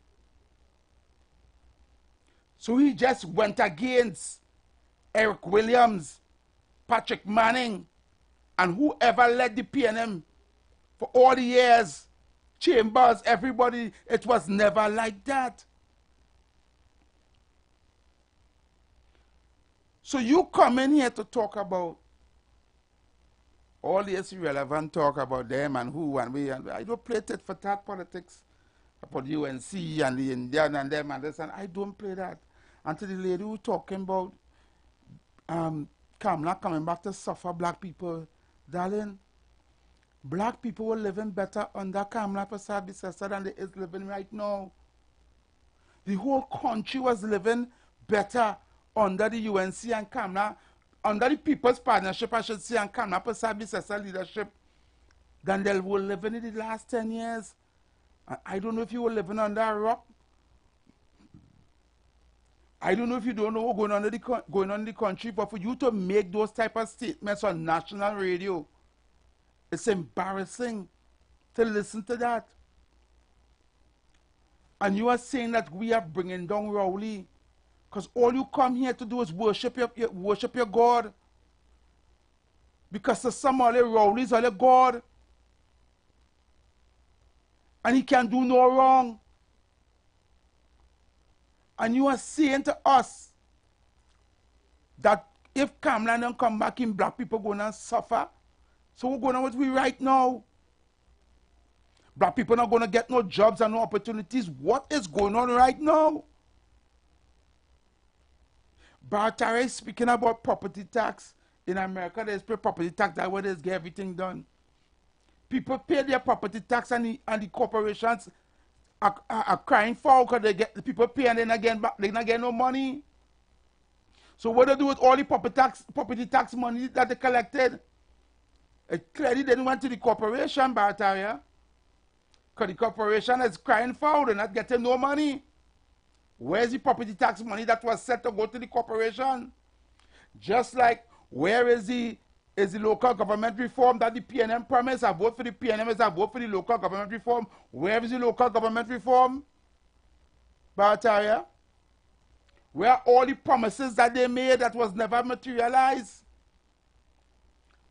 S2: So he just went against Eric Williams, Patrick Manning, and whoever led the PNM for all the years Chambers, everybody. It was never like that. So you come in here to talk about all this irrelevant talk about them and who and we, and I don't play it for that politics about UNC and the Indian and them and this, and I don't play that. And to the lady who talking about Kamala coming back to suffer black people, darling, black people were living better under Kamala Prasad Bissessar than they is living right now. The whole country was living better under the UNC and Kamala, under the People's Partnership, I should say, and Kamala Prasad Bissessar leadership than they were living in the last 10 years. I don't know if you were living under a rock. I don't know if you don't know what's going on in the country, but for you to make those type of statements on national radio, it's embarrassing to listen to that. And you are saying that we are bringing down Rowley because all you come here to do is worship your God. Because to some of the Rowleys are the God. And he can do no wrong. And you are saying to us that if Kamala don't come back in, black people going to suffer. So what's going on with we right now? Black people not going to get no jobs and no opportunities. What is going on right now? Bartara is speaking about property tax. In America, there's property tax. That's where they get everything done. People pay their property tax and the corporations are crying foul because they get the people pay and they not get no money. So what they do with all the property tax money that they collected? It clearly didn't went to the corporation, Bartara. Because the corporation is crying foul, they're not getting no money. Where's the property tax money that was set to go to the corporation? Just like, where is the local government reform that the PNM promised? I vote for the PNM as I vote for the local government reform. Where is the local government reform? Bartara? Where are all the promises that they made that was never materialized?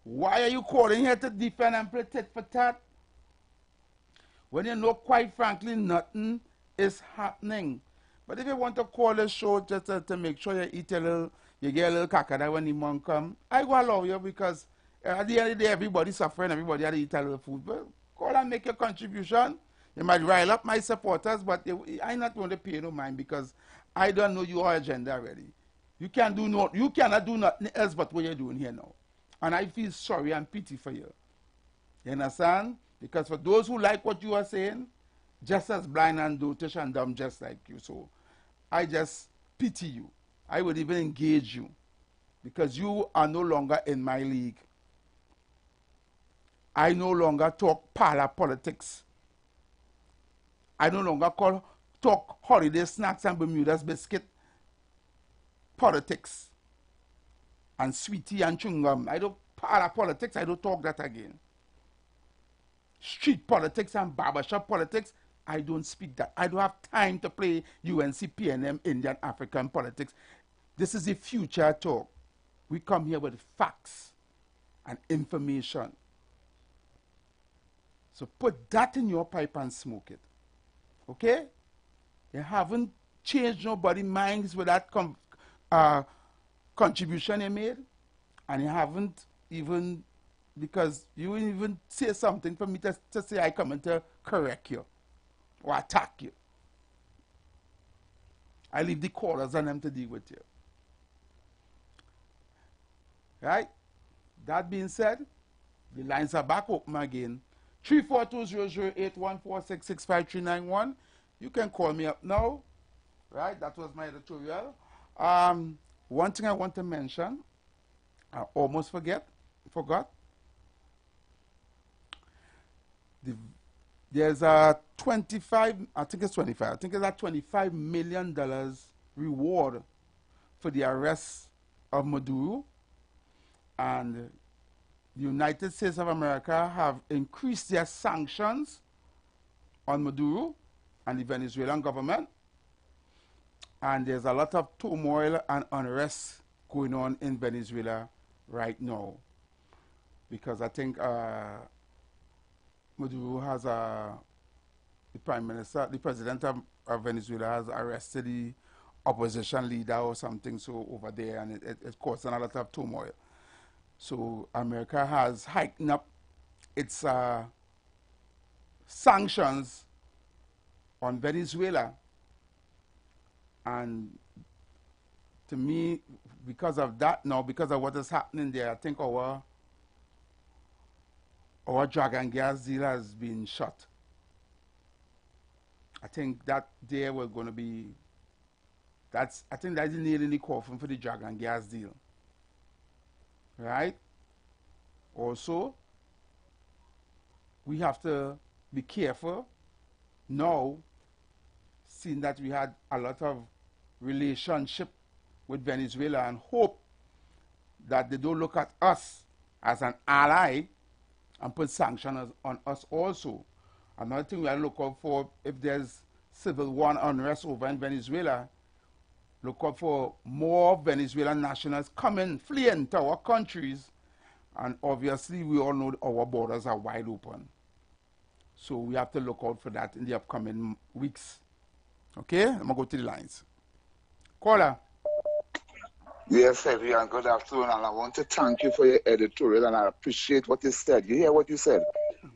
S2: Why are you calling here to defend and protect for that? When you know, quite frankly, nothing is happening. But if you want to call a show just to make sure you eat a little, you get a little kakada when the monk come, I go allow you because at the end of the day, everybody's suffering, everybody had to eat a little food. But call and make your contribution. You might rile up my supporters, but I'm not going to pay no mind because I don't know your agenda already. You cannot do nothing else but what you're doing here now. And I feel sorry and pity for you. You understand? Because for those who like what you are saying, just as blind and dotish and dumb just like you. So I just pity you. I would even engage you because you are no longer in my league. I no longer talk parlor politics. I no longer talk holiday snacks and Bermuda's biscuit politics and sweetie and chewing gum. I don't parlor politics. I don't talk that again. Street politics and barbershop politics, I don't speak that. I don't have time to play UNC, PNM, Indian, African politics. This is a future talk. We come here with facts and information. So put that in your pipe and smoke it. Okay? You haven't changed nobody's minds with that contribution you made. And you haven't even, because you didn't even say something for me to say I come in to correct you or attack you. I leave the callers and them to deal with you. Right? That being said, the lines are back open again. 342-008-146-65391. You can call me up now. Right? That was my editorial. One thing I want to mention, I almost forgot. There's a $25 million reward for the arrest of Maduro, and the United States of America have increased their sanctions on Maduro and the Venezuelan government, and there's a lot of turmoil and unrest going on in Venezuela right now, because I think Maduro has the Prime Minister, the President of Venezuela has arrested the opposition leader or something so over there, and it causing a lot of turmoil. So America has heightened up its sanctions on Venezuela, and to me, because of that now, because of what is happening there, I think our dragon gas deal has been shut. I think that there we're going to be, I think that's the nail in the coffin for the dragon gas deal. Right? Also, we have to be careful now, seeing that we had a lot of relationship with Venezuela, and hope that they don't look at us as an ally and put sanctions on us also. Another thing we are looking for, if there's civil war unrest over in Venezuela, look out for more Venezuelan nationals coming, fleeing to our countries, and obviously we all know our borders are wide open. So we have to look out for that in the upcoming weeks. Okay, I'm going to go to the lines. Caller.
S4: Yes, everyone, good afternoon, and I want to thank you for your editorial, and I appreciate what you said. You hear what you said?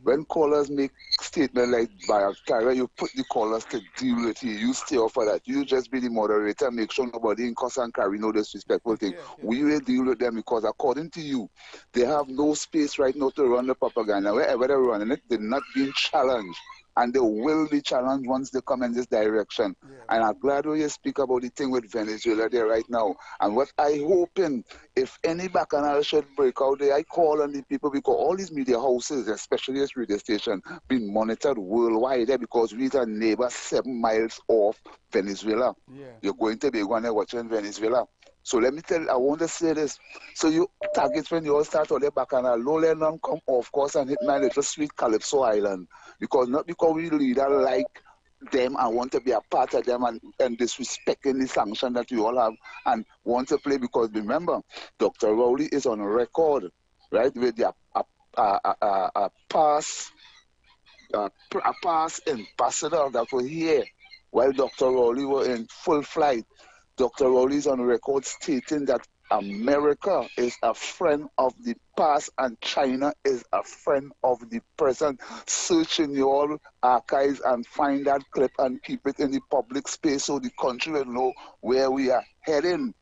S4: When callers make statements like Tyra, you put the callers to deal with you. You stay off of that. You just be the moderator, make sure nobody in cuss and carry no disrespectful thing. We will deal with them because according to you, they have no space right now to run the propaganda. Wherever they're running it, they're not being challenged. And they will be challenged once they come in this direction. And I'm glad when you speak about the thing with Venezuela there right now. And what I hoping, if any bacchanal should break out there, I call on the people, because all these media houses, especially this radio station, being monitored worldwide there, because we're a neighbor 7 miles off Venezuela. You're going to be going there watching Venezuela. So let me tell you, I want to say this. So you target when you all start on the bacchanal, Lowland come off course and hit my little sweet Calypso Island. Because not because we leader like them and want to be a part of them and disrespecting the sanction that you all have and want to play, because remember, Dr. Rowley is on record, right, with the past ambassador that was here while Dr. Rowley was in full flight. Dr. Rowley is on record stating that America is a friend of the past and China is a friend of the present. Search in your archives and find that clip and keep it in the public space so the country will know where we are heading.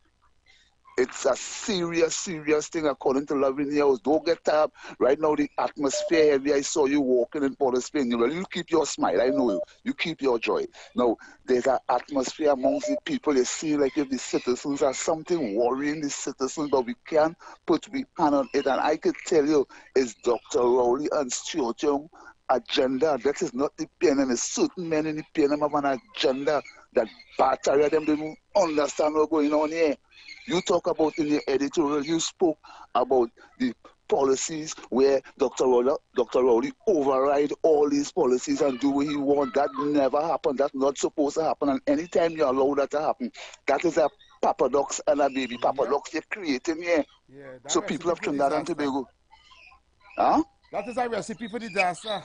S4: It's a serious, serious thing according to Lavinia. Don't get tired. Right now, the atmosphere heavy. I saw you walking in Port of Spain. You keep your smile. I know you. You keep your joy. Now, there's an atmosphere amongst the people. It seems like if the citizens are something worrying the citizens, but we can't put we hand on it. And I could tell you, it's Dr. Rowley and Stuart Young agenda. That is not the PNM. It's certain men in the PNM have an agenda that battery them don't understand what's going on here. You talk about in your editorial, you spoke about the policies where Dr. Rowley override all these policies and do what he wants. That never happened. That's not supposed to happen. And anytime you allow that to happen, that is a paradox and a baby paradox you're creating here. So people of Trinidad and Tobago. Huh?
S2: That is a recipe for disaster.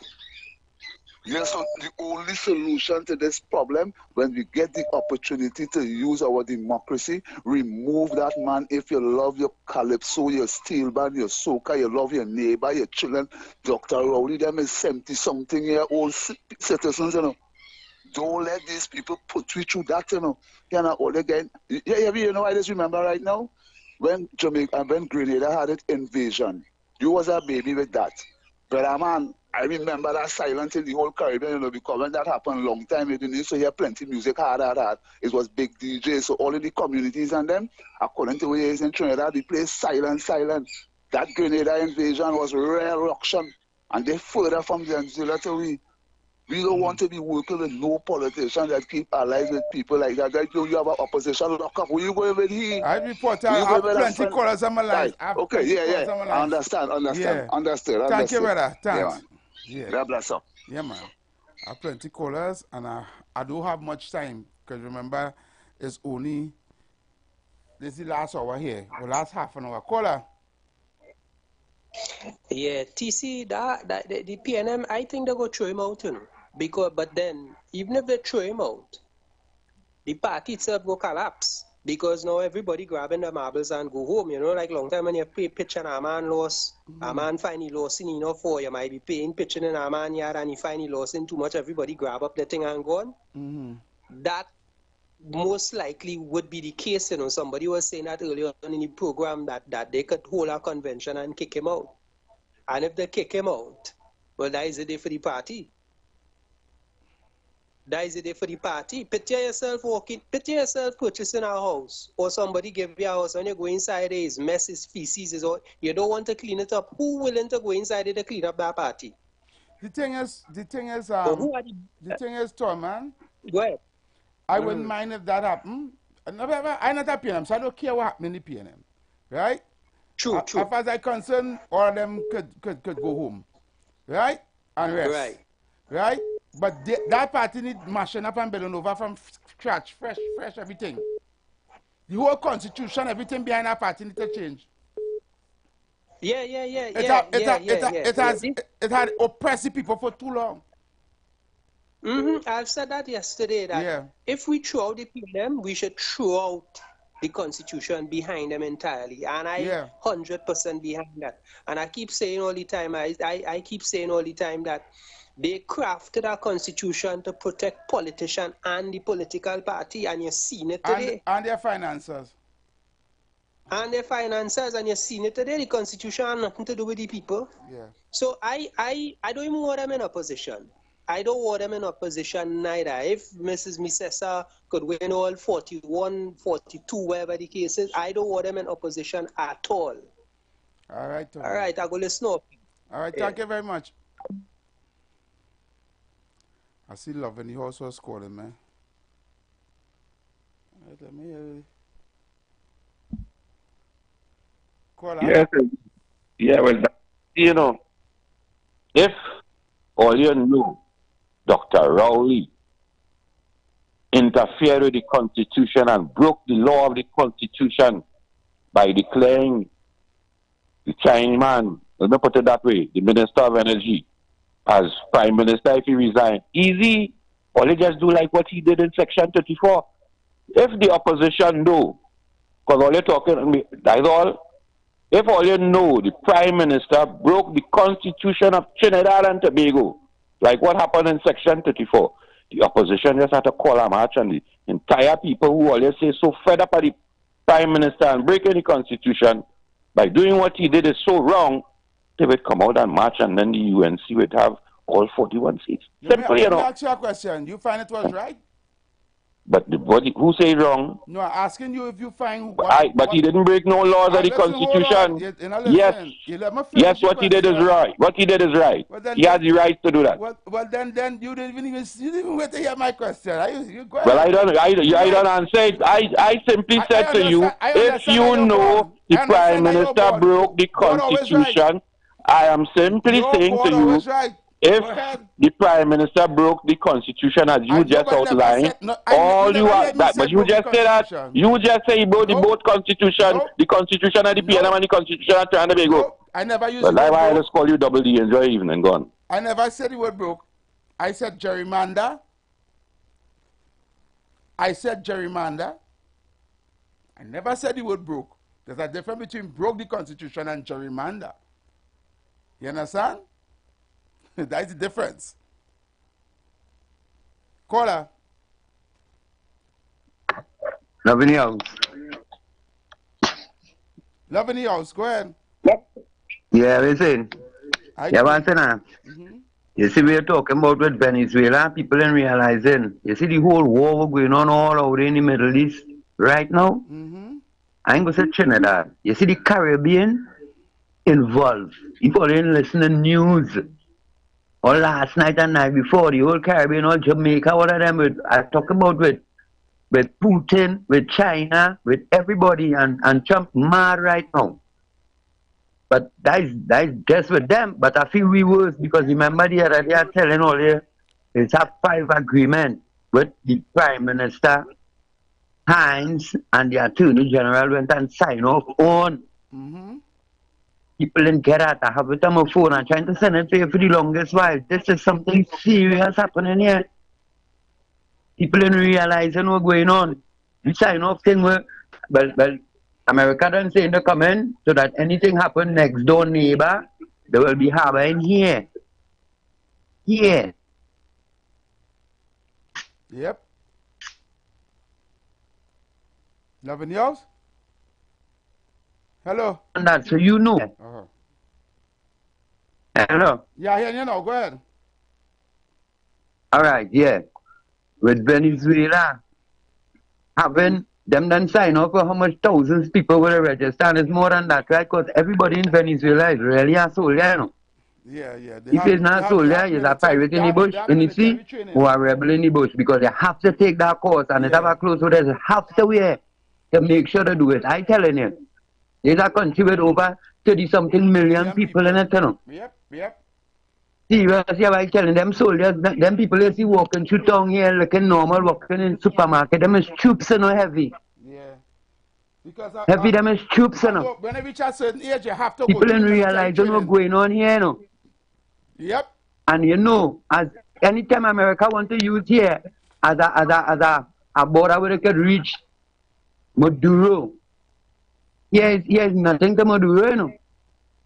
S4: Yes, so the only solution to this problem, when we get the opportunity to use our democracy, remove that man. If you love your calypso, your steel band, your soca, you love your neighbor, your children, Dr. Rowley, them is 70-something-year-old citizens, you know. Don't let these people put you through that, you know. You know, all again. Yeah, you know, I just remember right now, when Jamaica and when Grenada had its invasion, you was a baby with that. But man, I remember that silence in the whole Caribbean, you know, because when that happened a long time, you didn't so hear plenty music, hard. It was big DJs, so all of the communities and them, according to ways in Trinidad, they play silent. That Grenada invasion was real ruction, and they further from Venezuela to we. We don't want to be working with no politician that keep allies with people like that. That you have an opposition lock up. Where you going with him?
S2: I report. I have plenty callers on my line.
S4: Okay, yeah. I understand. Understood.
S2: Thank you, brother. Thanks.
S4: Yeah. God bless you.
S2: Yeah, man. I have plenty callers, and I don't have much time, because remember, it's only, this is the last hour here, or last half an hour. Caller.
S5: Yeah, TC, the PNM, I think they go throw him out, you know. But then, even if they throw him out, the party itself will collapse. Because now everybody grabbing the marbles and go home. You know, like long time when you play pitch and a man lost, a man finally lost in enough for you might be paying pitching in a man yard and he finally lost in too much. Everybody grab up the thing and go on. That most likely would be the case. You know, somebody was saying that earlier on in the program that they could hold a convention and kick him out. And if they kick him out, well, that is the day for the party. That is the day for the party. Picture yourself purchasing a house, or somebody give you a house, when you go inside there is mess, is feces, is all, you don't want to clean it up. Who willing to go inside there to clean up that party?
S2: The thing is, Tom, man.
S5: Go ahead.
S2: I wouldn't mind if that happened. I'm not a PNM, so I don't care what happened in the PNM. Right?
S5: True.
S2: As far as I'm concerned, all of them could go home. Right? And rest. Right? But that party need mashing up and building over from scratch, fresh everything. The whole constitution, everything behind that party need to change. It had oppressed the people for too long.
S5: I've said that yesterday, that if we throw out the PNM, we should throw out the constitution behind them entirely. And I 100% behind that. And I keep saying all the time, I keep saying all the time that they crafted a constitution to protect politicians and the political party, and you've seen it today.
S2: And their finances.
S5: And you've seen it today. The constitution has nothing to do with the people.
S2: Yeah.
S5: So I don't even want them in opposition. I don't want them in opposition neither. If Mrs. Misesa could win all 41, 42, whatever the case is, I don't want them in opposition at all.
S2: All right, Tom.
S5: All right, I go listen up.
S2: All right, thank you very much. I see love in the house was calling, man. All right, let me hear it. Call
S6: Yes, well, you know, if all you know, Dr. Rowley interfered with the Constitution and broke the law of the Constitution by declaring the Chinese man, let me put it that way, the Minister of Energy, as Prime Minister if he resigned. Easy. All he just do like what he did in Section 34. If the opposition know, because all you're talking, that's all. If all you know, the Prime Minister broke the Constitution of Trinidad and Tobago, like what happened in Section 34, the opposition just had to call a march, and the entire people who always say so fed up at the Prime Minister and breaking the Constitution by doing what he did is so wrong, they would come out and march, and then the UNC would have all 41 seats. Simple, you know.
S2: Let me ask you a question. You find it was right?
S6: But who say wrong?
S2: No, I'm asking you if you find...
S6: But he didn't break no laws of the Constitution. Yes, what he did is right. What he did is right. He has the right to do that.
S2: Well, then you didn't even wait to hear my question.
S6: Well, I don't answer it. I simply said to you, if you know the Prime Minister broke the Constitution, I am simply saying to you, if the Prime Minister broke the Constitution as you just outlined, all you are that, but you just say that, you just say he broke the both Constitution, the Constitution of the PNM and the Constitution of Trinidad and Tobago.
S2: I never used
S6: the word broke. I just call you Double D. Enjoy evening. Go on.
S2: I never said the word broke. I said gerrymander. I never said the word broke. There's a difference between broke the Constitution and gerrymander. You understand? That's the difference. Caller.
S12: Love in the house.
S2: Love in the house. Go ahead.
S12: Yeah, listen. Yeah, one thing. You see, we're talking about with Venezuela, people ain't realizing. You see the whole war going on all over in the Middle East right now? I ain't going to say Trinidad. You see the Caribbean involved. People ain't listening news. Or last night and night before, the whole Caribbean, all Jamaica, all of them, I talk about with Putin, with China, with everybody, and Trump mad right now. But that is just with them. But I feel we worse because remember the other day I telling all you, it's a 5 agreement with the Prime Minister, Hines, and the Attorney General went and signed off on.
S7: People didn't get it. I have it on my phone. I'm trying to send it to you for the longest while. This is something serious happening here. People didn't realize what's going on. We sign off thing where, well, America don't say to come in so that anything happen next door neighbor, they will be harboring here. Here.
S2: Yep. Nothing else? Hello?
S7: And that, so you know.
S2: Uh-huh.
S7: Hello?
S2: Yeah, I hear you now. Go ahead.
S7: All right, yeah. With Venezuela, having them done sign up for how much thousands people will register, and it's more than that, right? Because everybody in Venezuela is really a soldier, you know.
S2: Yeah, yeah.
S7: If he's not a soldier, he's a pirate in the bush, in the sea, or a rebel in the bush, because they have to take that course, and they have a close so they have to wear to make sure to do it. I telling you, there's a country with over 30-something million people in it, you know.
S2: Yep.
S7: Seriously, I'm telling them soldiers, them people you see walking through town here looking normal, walking in supermarket, them is troops, you know, heavy.
S2: Yeah. Because
S7: Heavy, them is troops, you know.
S2: When you reach a certain age, you have to
S7: People
S2: go to
S7: don't
S2: the
S7: realize what's going on here, you know.
S2: Yep.
S7: And you know, as anytime America want to use here as a border where they could reach Maduro, here's nothing to Maduro, you know.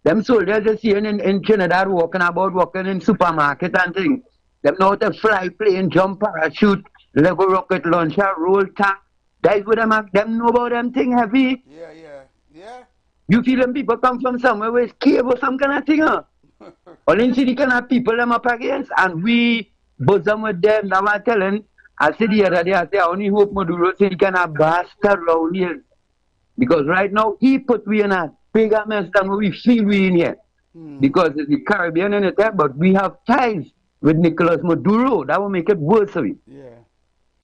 S7: Them soldiers you see in Trinidad walking in supermarket and things. Them know how to fly plane, jump parachute, level rocket launcher, roll tank. That's what them know about them thing heavy.
S2: Yeah.
S7: You feel them people come from somewhere where it's cave or some kind of thing, huh? Only see the kind of people them up against, and we bosom with them. Now I'm telling, I said the other day, I only hope Maduro see the kind of bastard around here. Because right now, he put we in a bigger mess than we feel we in here. Because it's the Caribbean in it, but we have ties with Nicolas Maduro. That will make it worse for you.
S2: Yeah.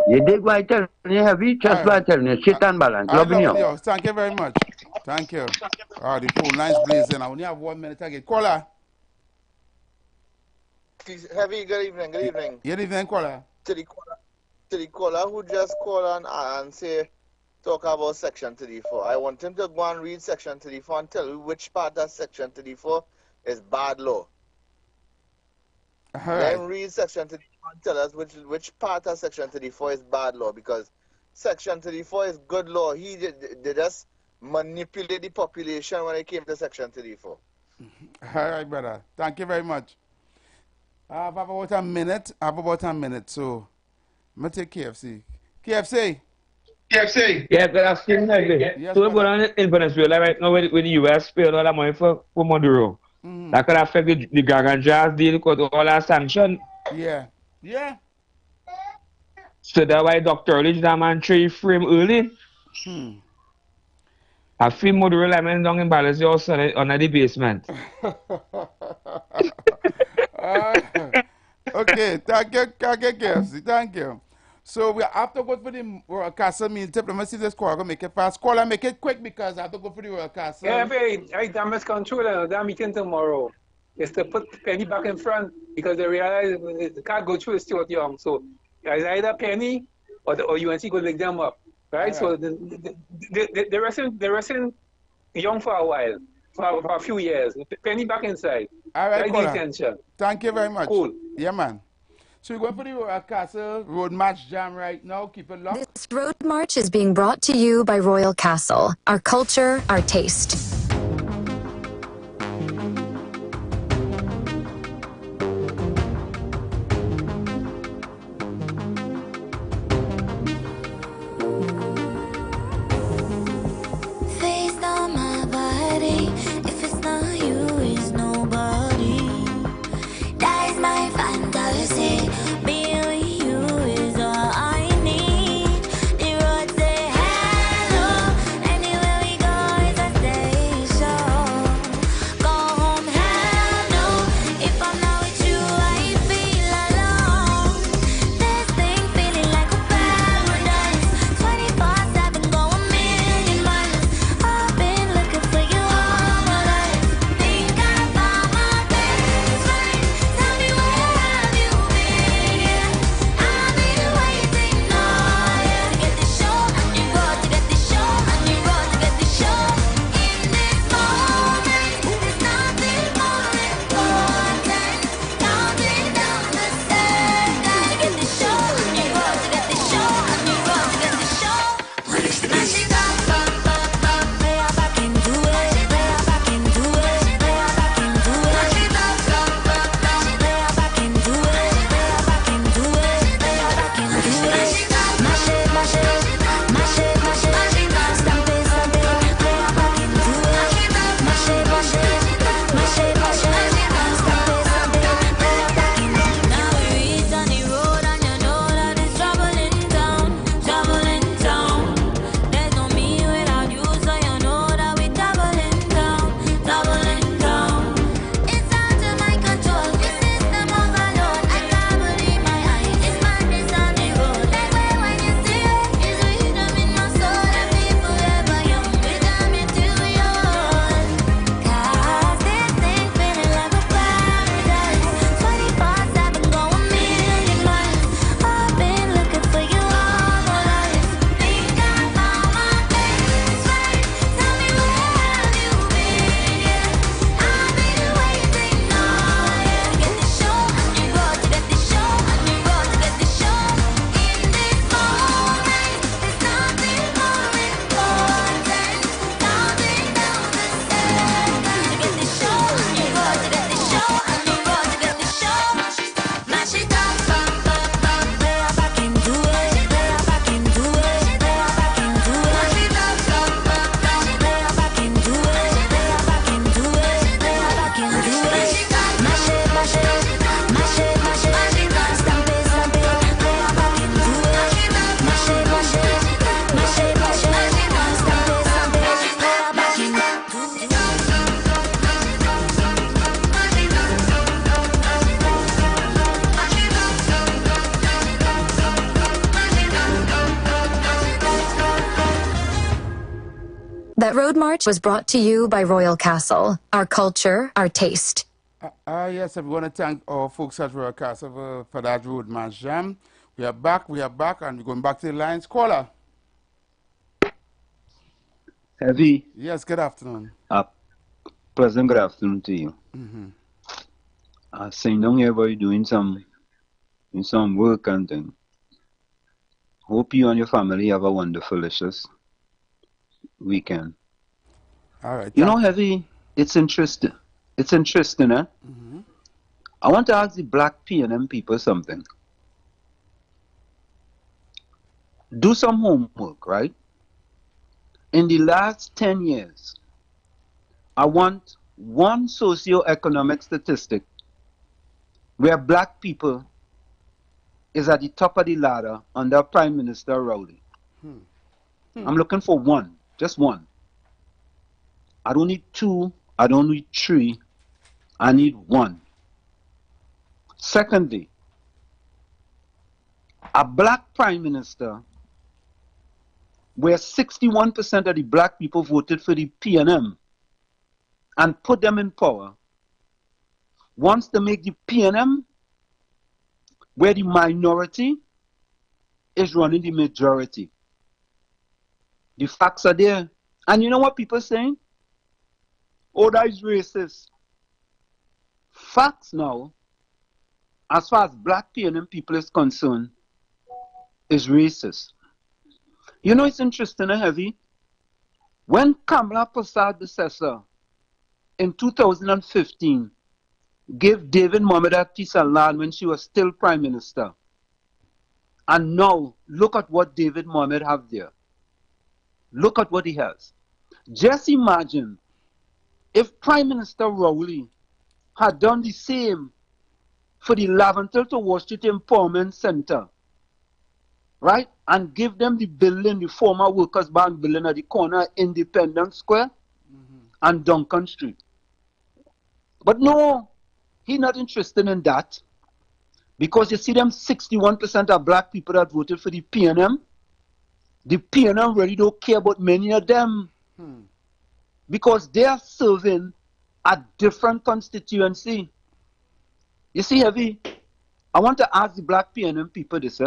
S7: You dig what I tell you, heavy? Just what I tell you, shit and balance. Loving you.
S2: Thank you very much. Thank you. The phone line's blazing. I only have 1 minute again. Caller.
S21: Heavy, good evening.
S2: Good evening, caller.
S21: To the caller who just called on and say, talk about Section 34. I want him to go and read Section 34 and tell you which part of Section 34 is bad law. Then read Section 34 and tell us which part of Section 34 is bad law, because Section 34 is good law. They just manipulate the population when it came to Section 34.
S2: All right, brother. Thank you very much. I have about a minute. So I'm going to take KFC. KFC.
S8: Yeah, but I've seen that.
S2: Yes,
S8: so what's going on in Venezuela right now with the U.S. paying all that money for Maduro? That could affect the Garganjas deal because of all that sanction.
S2: Yeah.
S8: So that's why Dr. Earlich, that man, frame early. I feel Maduro like man down in Balance also under the basement.
S2: Okay, thank you, KFC. Thank you. So we have to go for the Royal Castle meal tip. Let me see this call. I'm going to make it fast. Call and make it quick because I have to go for the Royal Castle.
S11: Yeah, I damage controller. That meeting tomorrow is to put Penny back in front because they realize they can't go through Stuart Young. So it's either Penny or UNC going to make them up. Right? So they're wrestling Young for a while, for a few years. Penny back inside.
S2: All right,
S11: the intention.
S2: Thank you very much.
S11: Cool.
S2: Yeah, man. So we're going for the Royal Castle Road March Jam right now. Keep it locked.
S22: This road march is being brought to you by Royal Castle. Our culture, our taste.
S23: Face on my body. If it's not you, it's nobody. That is my fantasy. Being with you is all I need. The road say hello. Anywhere we go is a stay.
S22: That road march was brought to you by Royal Castle, our culture, our taste.
S2: Yes, we want to thank our folks at Royal Castle for that road march jam. We are back, and we're going back to the lines. Caller.
S1: Heavy.
S2: Yes, good afternoon.
S1: Pleasant good afternoon to you. Sitting down here while doing some work and thing. Hope you and your family have a wonderful, delicious weekend.
S2: All right.
S1: You know, Heavy, it's interesting. It's interesting, eh? I want to ask the black P&M people something. Do some homework, right? In the last 10 years, I want one socio-economic statistic where black people is at the top of the ladder under Prime Minister Rowley. I'm looking for one, just one. I don't need two, I don't need three, I need one. Secondly, a black Prime Minister where 61% of the black people voted for the P&M and put them in power wants to make the P&M where the minority is running the majority. The facts are there. And you know what people are saying? Oh, that is racist. Facts now, as far as black P&M people is concerned, is racist. You know, it's interesting, Heavy. When Kamala Prasad in 2015 gave David Mohamed a piece of land when she was still Prime Minister, and now look at what David Mohamed have there. Look at what he has. Just imagine if Prime Minister Rowley had done the same for the Laventel to Wall Street Empowerment Center, right? And give them the building, the former Workers' Bank building at the corner of Independence Square and Duncan Street. But no, he's not interested in that. Because you see them 61% of black people that voted for the P&M, the P&M really don't care about many of them. Because they are serving a different constituency. You see, Heavy, I want to ask the black P&M people this,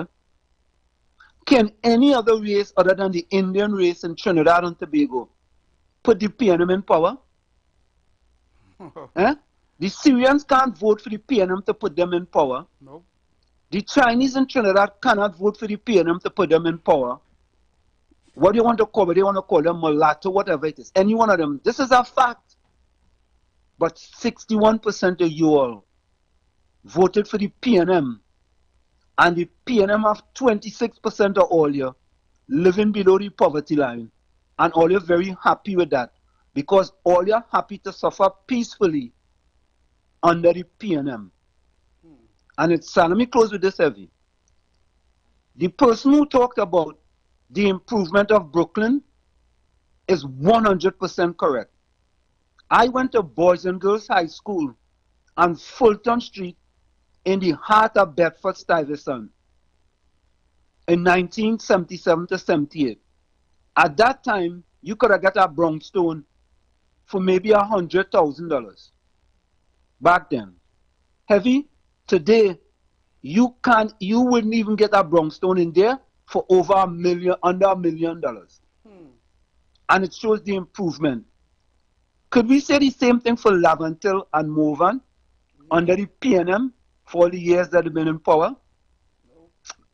S1: can any other race other than the Indian race in Trinidad and Tobago put the P&M in power? The Syrians can't vote for the P&M to put them in power.
S2: Nope.
S1: The Chinese in Trinidad cannot vote for the P&M to put them in power. What do you want to call it? They want to call them mulatto, whatever it is. Any one of them. This is a fact. But 61% of you all voted for the P&M. And the P&M have 26% of all you living below the poverty line. And all you're very happy with that. Because all you're happy to suffer peacefully under the P&M. And it's sad. Let me close with this, Heavy. The person who talked about the improvement of Brooklyn is 100% correct. I went to Boys and Girls High School on Fulton Street in the heart of Bedford-Stuyvesant in 1977 to 78. At that time, you could have got a brownstone for maybe $100,000. Back then. Heavy, today, you wouldn't even get a brownstone in there for over under $1 million. And it shows the improvement. Could we say the same thing for Laventel and Morvan under the P&M for all the years that they've been in power?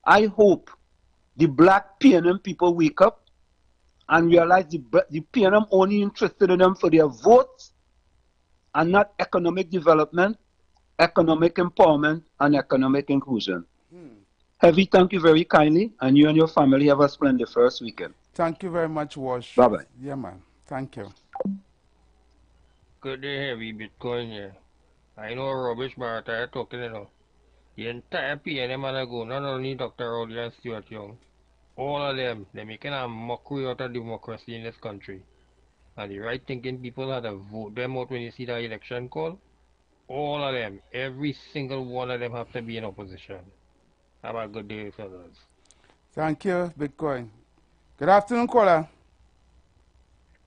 S1: I hope the black P&M people wake up and realize the P&M only interested in them for their votes and not economic development, economic empowerment, and economic inclusion. Heavy, thank you very kindly, and you and your family have a splendid first weekend.
S2: Thank you very much, Wash.
S1: Bye-bye.
S2: Yeah, man. Thank you.
S3: Good day, Heavy Bitcoin here. I know rubbish Barata talking, you know. The entire PNM and go, not only Dr. Rowley and Stuart Young. All of them, they're making a mockery out of democracy in this country. And the right thinking people had to vote them out when you see the election call. All of them, every single one of them have to be in opposition. Have a good day, fellas.
S2: Thank you, Bitcoin. Good afternoon, caller.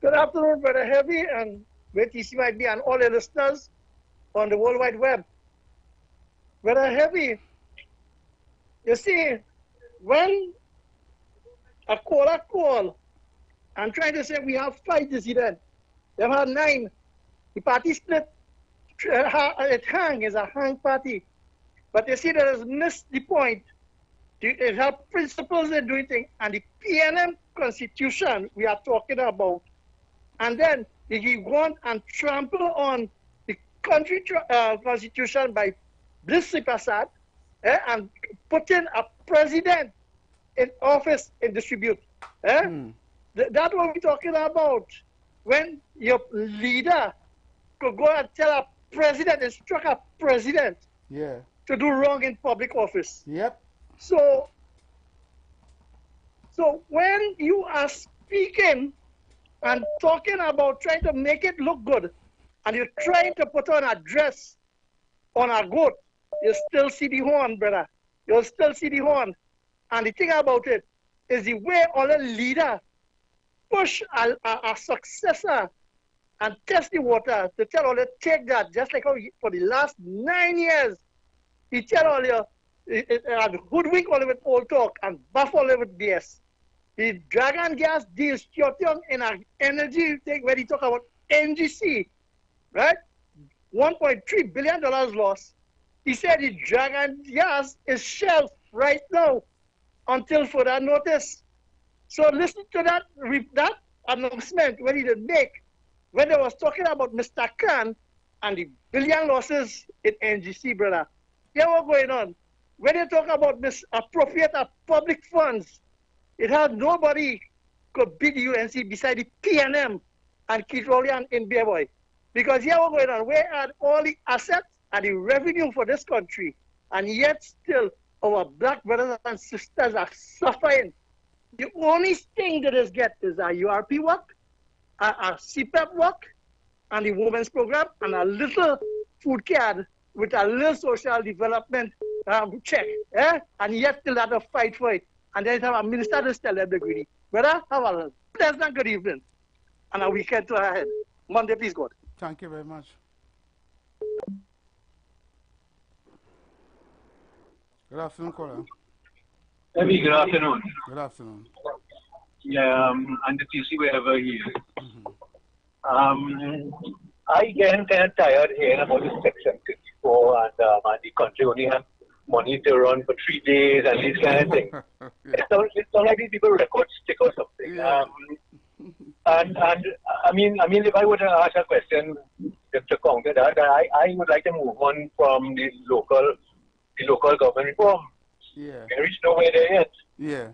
S9: Good afternoon, Brother Heavy, and where TC might be, and all the listeners on the World Wide Web. Brother Heavy, you see, when a caller call and trying to say we have 5 dissidents, they've had 9. The party split. It hang is a hang party. But you see, that has missed the point. It has principles in doing things, and the PNM constitution we are talking about. And then he go and trample on the country constitution by Bliss Prasad and put in a president in office and distribute. That's what we're talking about. When your leader could go and tell a president, instruct a president to do wrong in public office. So when you are speaking and talking about trying to make it look good, and you're trying to put on a dress on a goat, you still see the horn, brother. You'll still see the horn. And the thing about it is the way all the leader push a successor and test the water to tell all the take that, just like how for the last 9 years, he tell all you, and hoodwink all of it old talk and buff all of it BS. The Dragon Gas deal in an energy thing where he talk about NGC, right? $1.3 billion loss. He said the Dragon Gas is shelved right now until further notice. So listen to that announcement when he did make, when they was talking about Mr. Khan and the billion losses in NGC, brother. Hear what's going on. When they talk about misappropriate of public funds, it had nobody could beat the UNC beside the PNM and Keith Rowley in Bear Boy. Because here what's going on, we had all the assets and the revenue for this country, and yet still our black brothers and sisters are suffering. The only thing that is get is a URP work, a CPEP work, and the women's program, and a little food card with a little social development check. And yet still have to fight for it. And then have a minister to tell them the greedy. Brother, have a pleasant good evening and a weekend to ahead. Monday, please, God.
S2: Thank you very much. Good afternoon, caller.
S10: Heavy, good afternoon.
S2: Good afternoon.
S10: Yeah, and the TC wherever he is. I get kind of tired hearing about this Section 54 and the country only have money to run for 3 days and these kind of things. It sounds like these people record stick or something. And I mean, if I were to ask a question to counter that, I would like to move on from the local government reform.
S2: Yeah.
S10: We reach nowhere there yet.
S2: Yeah.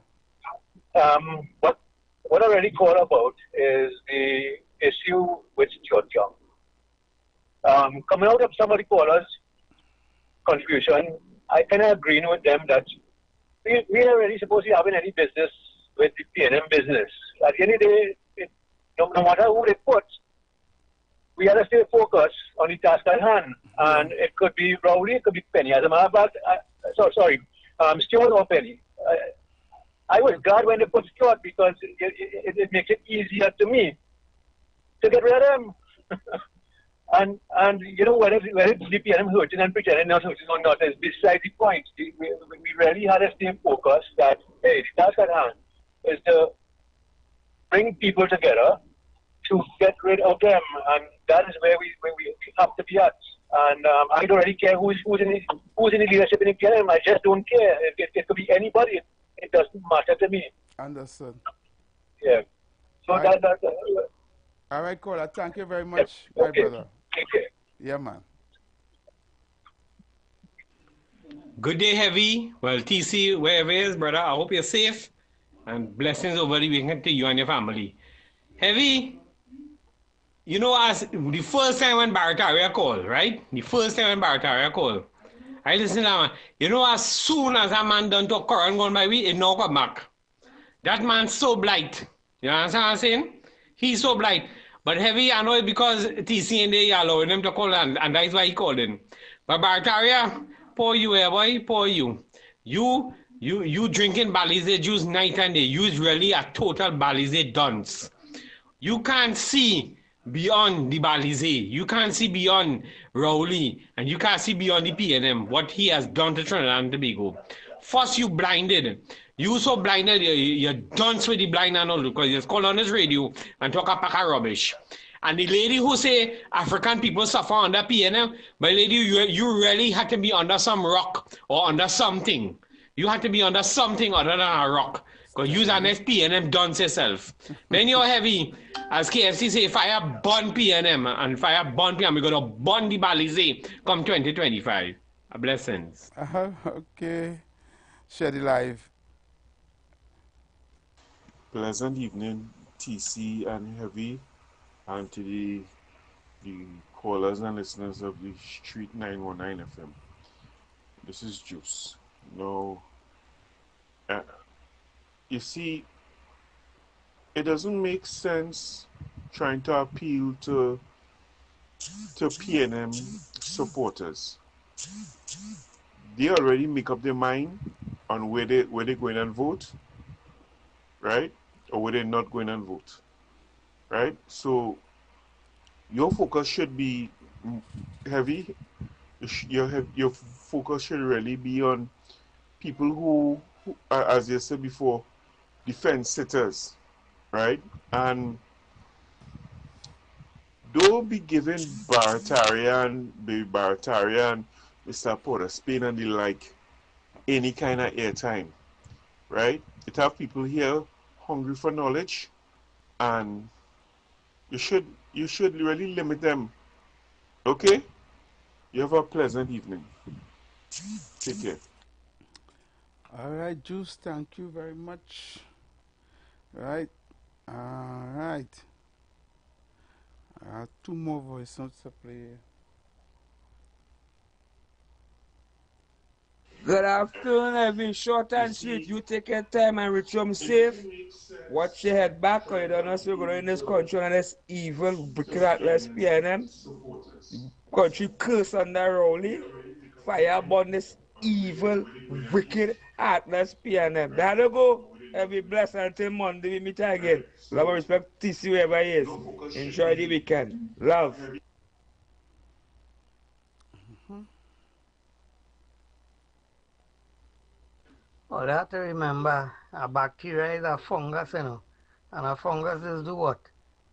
S10: But what I really call about is the issue with Georgia. Coming out of some of the callers' contribution, I kind of agree with them that we are really supposed to be having any business with the PNM business. At the end of the day, no matter who they put, we have to stay focused on the task at hand. And it could be Rowley, it could be Penny. As a matter of fact, Stewart or Penny. I was glad when they put Stewart because it makes it easier to me to get rid of them. and you know, whether it's the PNM hurting and pretending not hurting or not is beside the point. We really had to stay focused that, hey, the task at hand is to bring people together to get rid of them, and that is where we have to be at. And I don't really care who's in the leadership in the PNM. I just don't care. It could be anybody. It doesn't matter to me.
S2: Understood.
S10: Yeah. So
S2: all right. All right, caller. Thank you very much, my brother.
S10: Take care.
S2: Yeah, man.
S3: Good day, Heavy. Well, TC, wherever it is, brother, I hope you're safe. And blessings over the weekend to you and your family. Heavy, you know, as the first time when Barataria called, right? The first time when Barataria called, I listen to that man. You know, as soon as a man done to current going by, it no come back. That man's so blight. You understand what I'm saying? He's so blight. But Heavy, I know it because TC and they allowing him to call, and that's why he called in. But Barataria, poor you, boy, poor you. You drinking Balize juice night and day. You's really a total Balize dunce.
S13: You can't see beyond the Balize. You can't see beyond Rowley. And you can't see beyond the PNM, what he has done to Trinidad and Tobago. First, you blinded. You so blinded, you're done with the blind and all, because you just call on his radio and talk a pack of rubbish. And the lady who say African people suffer under PNM, but lady, you really had to be under some rock or under something. You had to be under something other than a rock. Because use an PNM dunce yourself. Then you're heavy. As KFC say, fire burn PNM and fire burn PNM. We're going to burn the Balize come 2025. Blessings.
S2: Okay. Share the live.
S14: Pleasant evening, TC and Heavy, and to the callers and listeners of the Street 919 FM. This is Juice. Now, you see, it doesn't make sense trying to appeal to PNM supporters. They already make up their mind on where they go in and vote, right? Or where they're not going and vote, right? So your focus should be heavy. Your focus should really be on people who as you said before, defense sitters, right? And don't be giving Baratarian, Mr. Porter, Spain and the like any kind of airtime, right? It have people here hungry for knowledge, and you should really limit them. Okay? You have a pleasant evening. Take care.
S2: All right, Juice, thank you very much. Right. All right. Two more voice notes to play.
S8: Good afternoon, every short and sweet. You take your time and reach home safe. Watch your head back, or you don't know what's going on in this country and this evil, wicked, heartless PNM. Country curse under Rowley. Fire upon this evil, wicked, heartless PNM. There you go. Every blessed until Monday we meet again. Love and respect, TC wherever he is. Enjoy the weekend. Love.
S15: Oh, you have to remember, a bacteria is a fungus, you know. And a fungus is do what?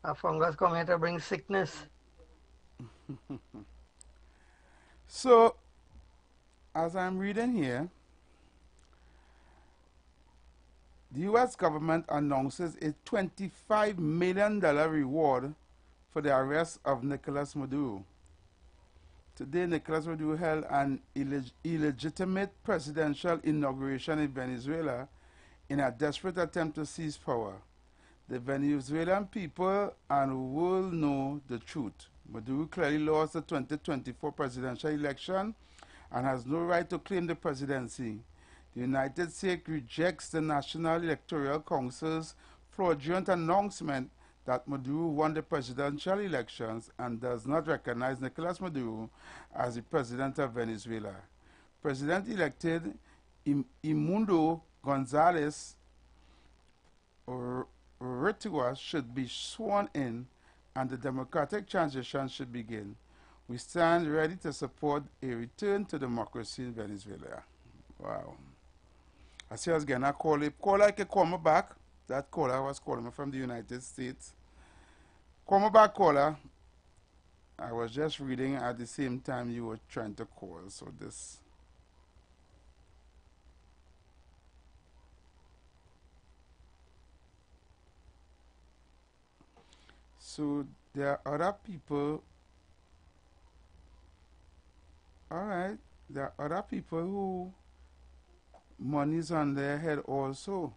S15: A fungus come here to bring sickness.
S2: So, as I'm reading here, the U.S. government announces a $25 million reward for the arrest of Nicolas Maduro. Today, Nicolas Maduro held an illegitimate presidential inauguration in Venezuela in a desperate attempt to seize power. The Venezuelan people and world know the truth. Maduro clearly lost the 2024 presidential election and has no right to claim the presidency. The United States rejects the National Electoral Council's fraudulent announcement that Maduro won the presidential elections and does not recognize Nicolas Maduro as the president of Venezuela. President-elected Imundo Gonzalez Urrutia should be sworn in and the democratic transition should begin. We stand ready to support a return to democracy in Venezuela. Wow. I see us getting a call. If caller can call me back, that caller was calling me from the United States. Call me back, caller. I was just reading at the same time you were trying to call, so this. So there are other people. All right, there are other people who money's on their head also.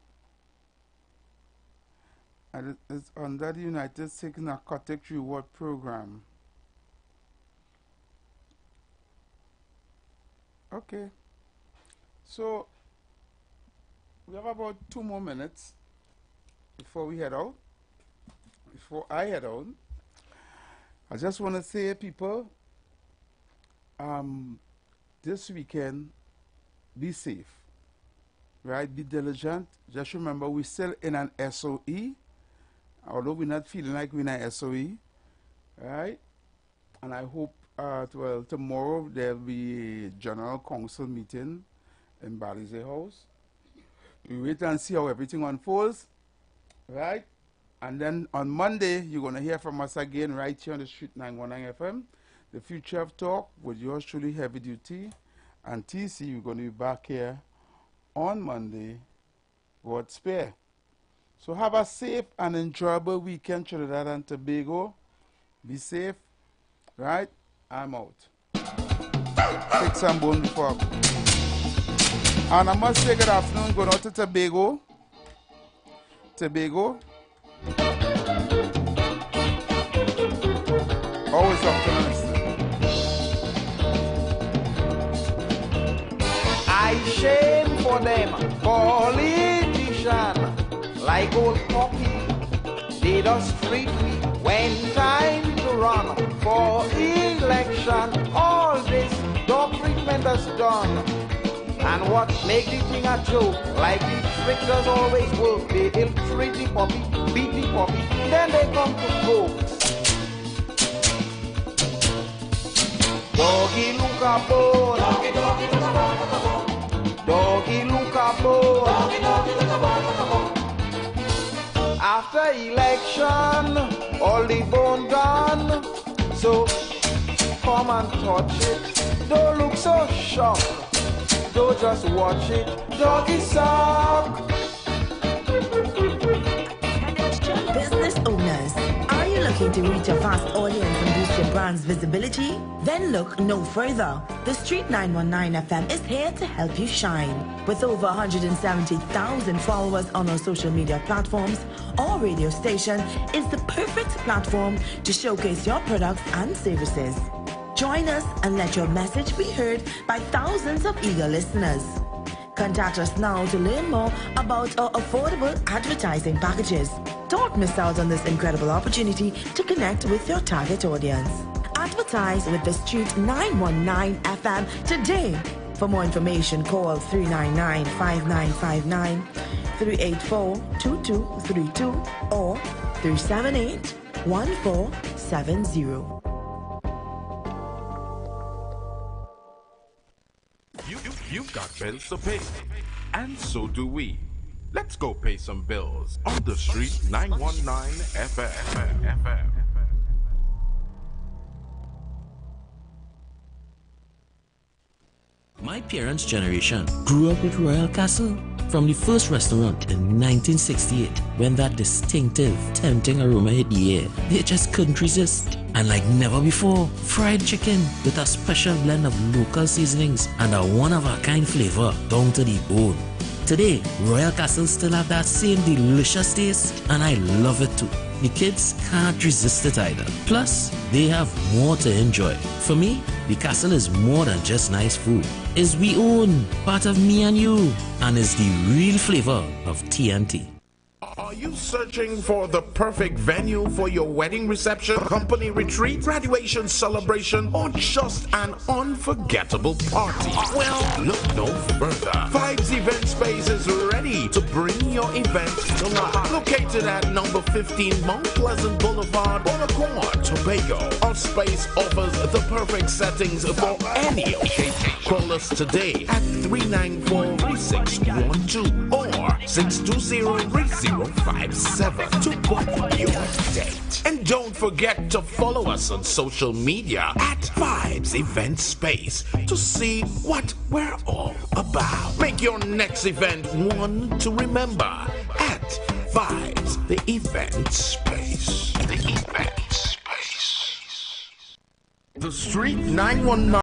S2: And it's under the United States Narcotic Reward Program. Okay. So we have about 2 more minutes before we head out. Before I head out, I just want to say, people, this weekend, be safe, right? Be diligent. Just remember, we're still in an SOE, although we're not feeling like we're in a SOE, right? And I hope, well, tomorrow there'll be a general council meeting in Balize House. We wait and see how everything unfolds, right? And then on Monday, you're going to hear from us again right here on the Street 919 FM. The Future of Talk with yours truly, Heavy Duty. And TC, we're going to be back here on Monday, God spare. So have a safe and enjoyable weekend, Trinidad and Tobago. Be safe, right? I'm out. Take some bone before I go. And I must say good afternoon, going out to Tobago. Tobago. Always optimistic.
S16: I shame for them, politicians, like old puppy. They just treat me when time to run for election. All this dog treatment is done. And what make the thing a joke, like the tricksters always work. They ill treat the puppy, beat the puppy, then they come to go. Doggy look a bone. Doggy, doggy look a bone. Doggy look a bone. Doggy, doggy look a bone. After election, all the bone gone. So come and touch it. Don't look so shocked. Don't just watch it. Doggy suck.
S18: Business owners, are you looking to reach a vast audience and boost your brand's visibility? Then look no further. The Street 919 FM is here to help you shine. With over 170,000 followers on our social media platforms, our radio station is the perfect platform to showcase your products and services. Join us and let your message be heard by thousands of eager listeners. Contact us now to learn more about our affordable advertising packages. Don't miss out on this incredible opportunity to connect with your target audience. Advertise with the Street 919 FM today. For more information, call 399-5959, 384-2232, or 378-1470.
S19: You've got bills to pay, and so do we. Let's go pay some bills on the Street 919 FM.
S24: My parents' generation grew up with Royal Castle. From the first restaurant in 1968, when that distinctive, tempting aroma hit the air, they just couldn't resist. And like never before, fried chicken with a special blend of local seasonings and a one-of-a-kind flavor down to the bone. Today, Royal Castle still have that same delicious taste, and I love it too. The kids can't resist it either. Plus, they have more to enjoy. For me, the castle is more than just nice food. It's we own, part of me and you, and is the real flavor of TNT.
S19: Are you searching for the perfect venue for your wedding reception, company retreat, graduation celebration, or just an unforgettable party? Well, look no further. Vibes Event Space is ready to bring your event to life. Located at number 15 Mount Pleasant Boulevard, Bonaccord, Tobago. Our space offers the perfect settings for any occasion. Call us today at 394-3612 or 620-3057 to book your date. And don't forget to follow us on social media at Vibes Event Space to see what we're all about. Make your next event one to remember at Vibes the Event Space. The Event Space. The Street 919